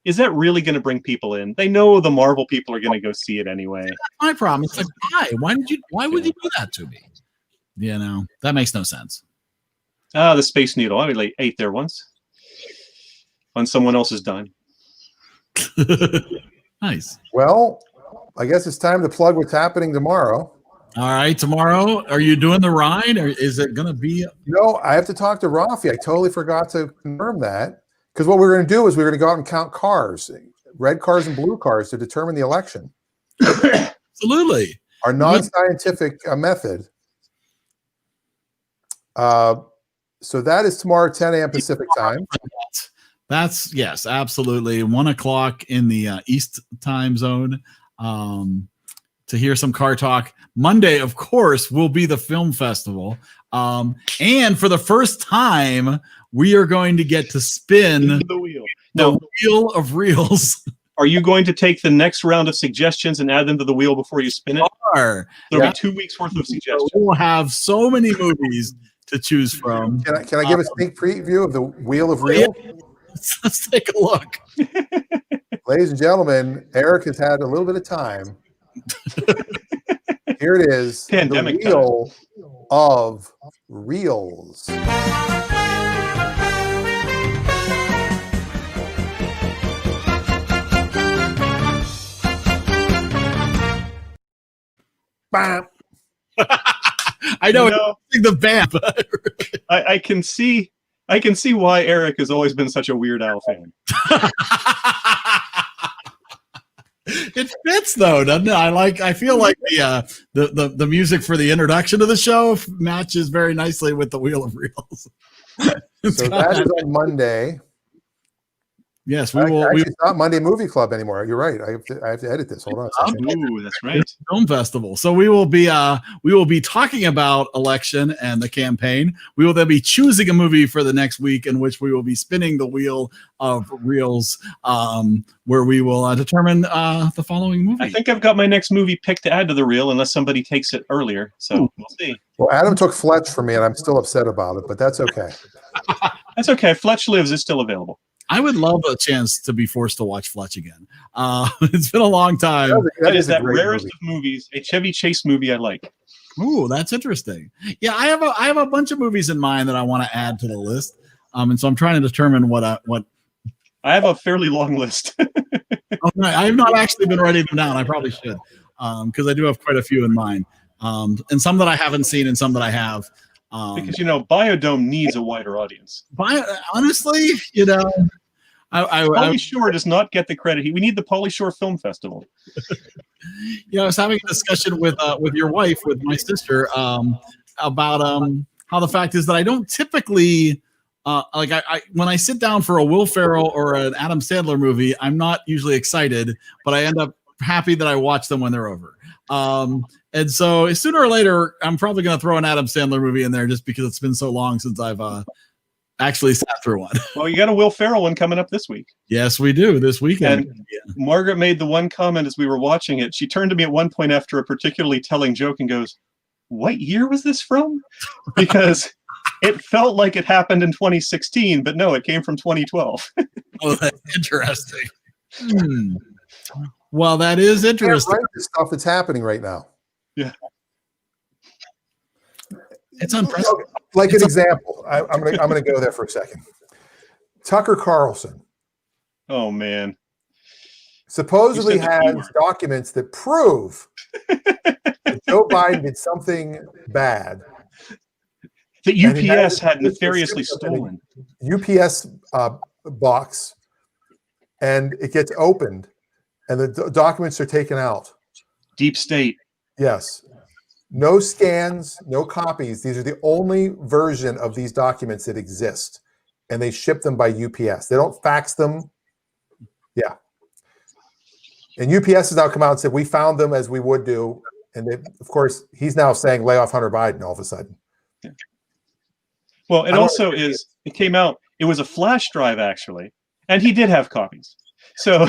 is that really going to bring people in? They know the Marvel people are going to go see it anyway. That's my problem. It's like, why would you do that to me? You know, that makes no sense. The Space Needle. I really ate there once on someone else's dime. Nice. Well, I guess it's time to plug what's happening tomorrow. All right, tomorrow, are you doing the ride, or is it going to be? I have to talk to Rafi. I totally forgot to confirm that, because what we're going to do is we're going to go out and count cars, red cars and blue cars, to determine the election. Absolutely. Our non-scientific method. So that is tomorrow, 10 a.m. Pacific time. That's, yes, absolutely. 1 o'clock in the East time zone. To hear some car talk. Monday, of course, will be the film festival. And for the first time, we are going to get to spin the wheel. The wheel of reels. Are you going to take the next round of suggestions and add them to the wheel before you spin it? There'll be 2 weeks worth of suggestions. We'll have so many movies to choose from. Can I give a sneak preview of the wheel of reels? Yeah. Let's take a look. Ladies and gentlemen, Eric has had a little bit of time. Here it is. Pandemic the wheel of reels. Bam. I know the bam. I can see why Eric has always been such a Weird Al fan. It fits though, doesn't it? I feel like the music for the introduction of the show matches very nicely with the Wheel of Reels. So that is on Monday. Yes, we will. Actually, it's not Monday Movie Club anymore. You're right. I have to edit this. Hold on a second. Ooh, that's right. Film festival. So we will be talking about election and the campaign. We will then be choosing a movie for the next week, in which we will be spinning the wheel of reels, where we will determine the following movie. I think I've got my next movie picked to add to the reel, unless somebody takes it earlier. So we'll see. Well, Adam took Fletch from me, and I'm still upset about it, but that's okay. That's okay. Fletch Lives is still available. I would love a chance to be forced to watch Fletch again. It's been a long time. That is that rarest movie of movies, a Chevy Chase movie I like. Ooh, that's interesting. Yeah, I have a bunch of movies in mind that I want to add to the list. And so I'm trying to determine what I have a fairly long list. I have not actually been writing them down. I probably should, because I do have quite a few in mind, and some that I haven't seen and some that I have. Because Biodome needs a wider audience. Honestly, Pauly Shore does not get the credit. We need the Pauly Shore Film Festival. I was having a discussion with your wife, with my sister, about how the fact is that I don't typically like I when I sit down for a Will Ferrell or an Adam Sandler movie, I'm not usually excited, but I end up happy that I watch them when they're over. And so sooner or later, I'm probably going to throw an Adam Sandler movie in there just because it's been so long since I've actually sat through one. Well, you got a Will Ferrell one coming up this week. Yes, we do this weekend. And Margaret made the one comment as we were watching it. She turned to me at one point after a particularly telling joke and goes, "What year was this from?" Because it felt like it happened in 2016, but no, it came from 2012. Oh, that's interesting. Well, that is interesting. Right, the stuff that's happening right now. Yeah. It's unprecedented. Like an example, I'm gonna go there for a second. Tucker Carlson. Oh man. Supposedly has documents that prove that Joe Biden did something bad. That UPS had nefariously stolen. UPS box, and it gets opened, and the documents are taken out. Deep state. Yes. No scans, no copies. These are the only version of these documents that exist, and they ship them by UPS. They don't fax them. Yeah. And UPS has now come out and said, we found them as we would do. And they, of course, he's now saying lay off Hunter Biden all of a sudden. Yeah. Well, it came out, it was a flash drive actually, and he did have copies. So.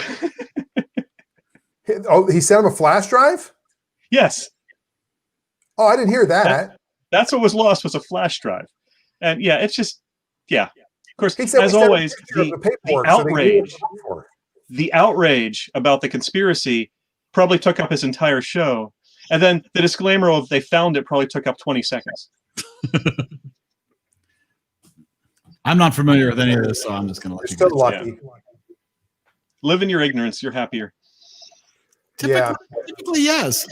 Oh, he sent him a flash drive? Yes. Oh, I didn't hear that. That's what was lost, was a flash drive. And yeah, it's just, yeah. Of course, as always, the outrage about the conspiracy probably took up his entire show. And then the disclaimer of they found it probably took up 20 seconds. I'm not familiar with any of this, so I'm just going to let you go. Still lucky. Yeah. Live in your ignorance. You're happier. Typically yes.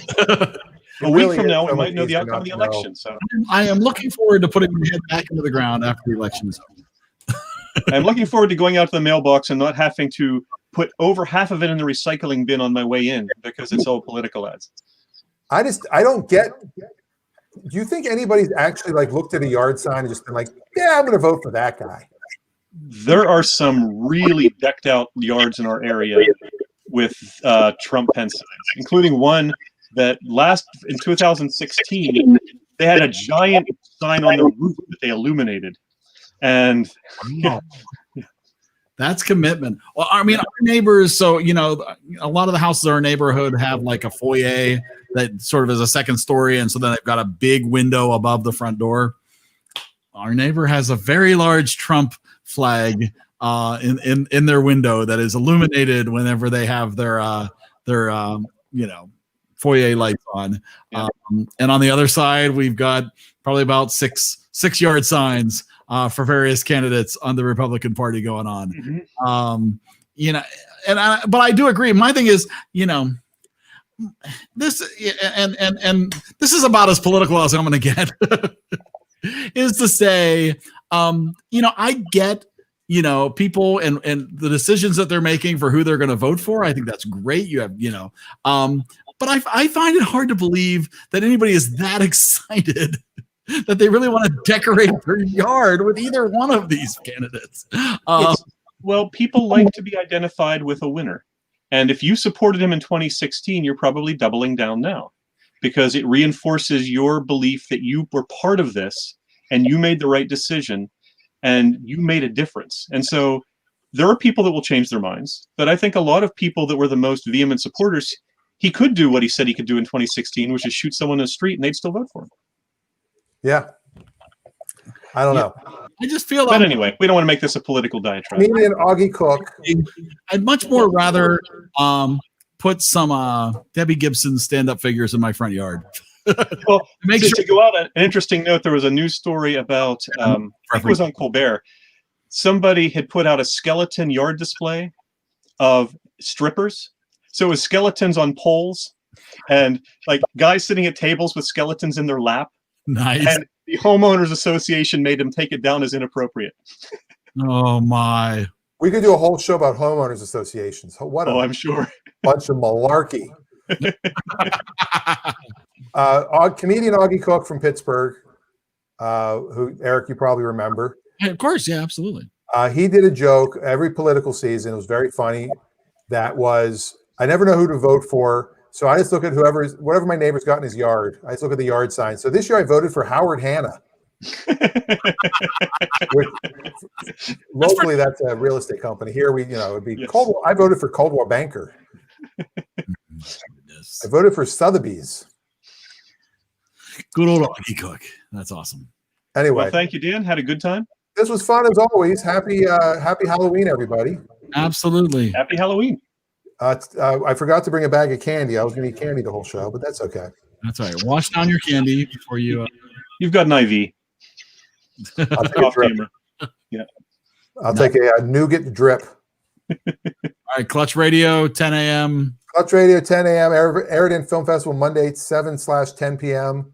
A week from now, we might know the outcome of the election. So I am looking forward to putting my head back into the ground after the election is over. I'm looking forward to going out to the mailbox and not having to put over half of it in the recycling bin on my way in because it's all political ads. I don't get. Do you think anybody's actually like looked at a yard sign and just been like, yeah, I'm going to vote for that guy? There are some really decked out yards in our area with Trump Pence signs, including one that in 2016, they had a giant sign on the roof that they illuminated. And yeah. That's commitment. Well, I mean, our neighbors, so, you know, a lot of the houses in our neighborhood have like a foyer that sort of is a second story. And so then they've got a big window above the front door. Our neighbor has a very large Trump flag in their window that is illuminated whenever they have their foyer lights on. Yeah. And on the other side, we've got probably about six yard signs for various candidates on the Republican Party going on. Mm-hmm. But I do agree. My thing is, this and this is about as political as I'm going to get. Is to say, I get, people and the decisions that they're making for who they're going to vote for. I think that's great. You have, but I find it hard to believe that anybody is that excited that they really want to decorate their yard with either one of these candidates. Well, people like to be identified with a winner. And if you supported him in 2016, you're probably doubling down now because it reinforces your belief that you were part of this and you made the right decision and you made a difference. And so there are people that will change their minds, but I think a lot of people that were the most vehement supporters, he could do what he said he could do in 2016, which is shoot someone in the street and they'd still vote for him. Yeah. I don't know. I just feel But anyway, we don't want to make this a political diatribe. Me and Augie Cook. I'd much more rather put some Debbie Gibson stand-up figures in my front yard. Well, to go out an interesting note, there was a news story about, I think it was on Colbert. Somebody had put out a skeleton yard display of strippers. So it was skeletons on poles and like guys sitting at tables with skeletons in their lap. Nice. And the homeowners association made them take it down as inappropriate. Oh my! We could do a whole show about homeowners associations. I'm sure. Bunch of malarkey. Comedian Augie Cook from Pittsburgh, who Eric you probably remember. Of course, yeah, absolutely. He did a joke every political season. It was very funny. That was, I never know who to vote for. So I just look at whatever my neighbor's got in his yard. I just look at the yard sign. So this year I voted for Howard Hanna. Locally, that's a real estate company. Here it'd be Coldwell. I voted for Coldwell Banker. I voted for Sotheby's. Good old Augie Cook. That's awesome. Anyway, well, thank you, Dan. Had a good time. This was fun as always. Happy Halloween, everybody. Absolutely. Happy Halloween. I forgot to bring a bag of candy. I was going to eat candy the whole show, but that's okay. That's all right. Wash down your candy before you. You've got an IV. I'll take a drip. Yeah. I'll take a nougat drip. All right. Clutch Radio, 10 a.m. Clutch Radio, 10 a.m. EriDan Film Festival, Monday, 7/10 p.m.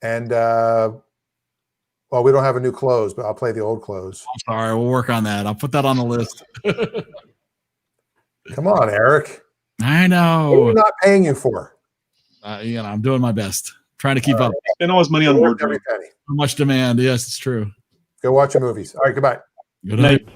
And, well, we don't have a new close, but I'll play the old close. I'm sorry. We'll work on that. I'll put that on the list. Come on, Eric. I know. What are we not paying you for? I'm doing my best. Trying to keep up. Spend all his money on wardrobe. Too much demand. Yes, it's true. Go watch your movies. All right, goodbye. Good night.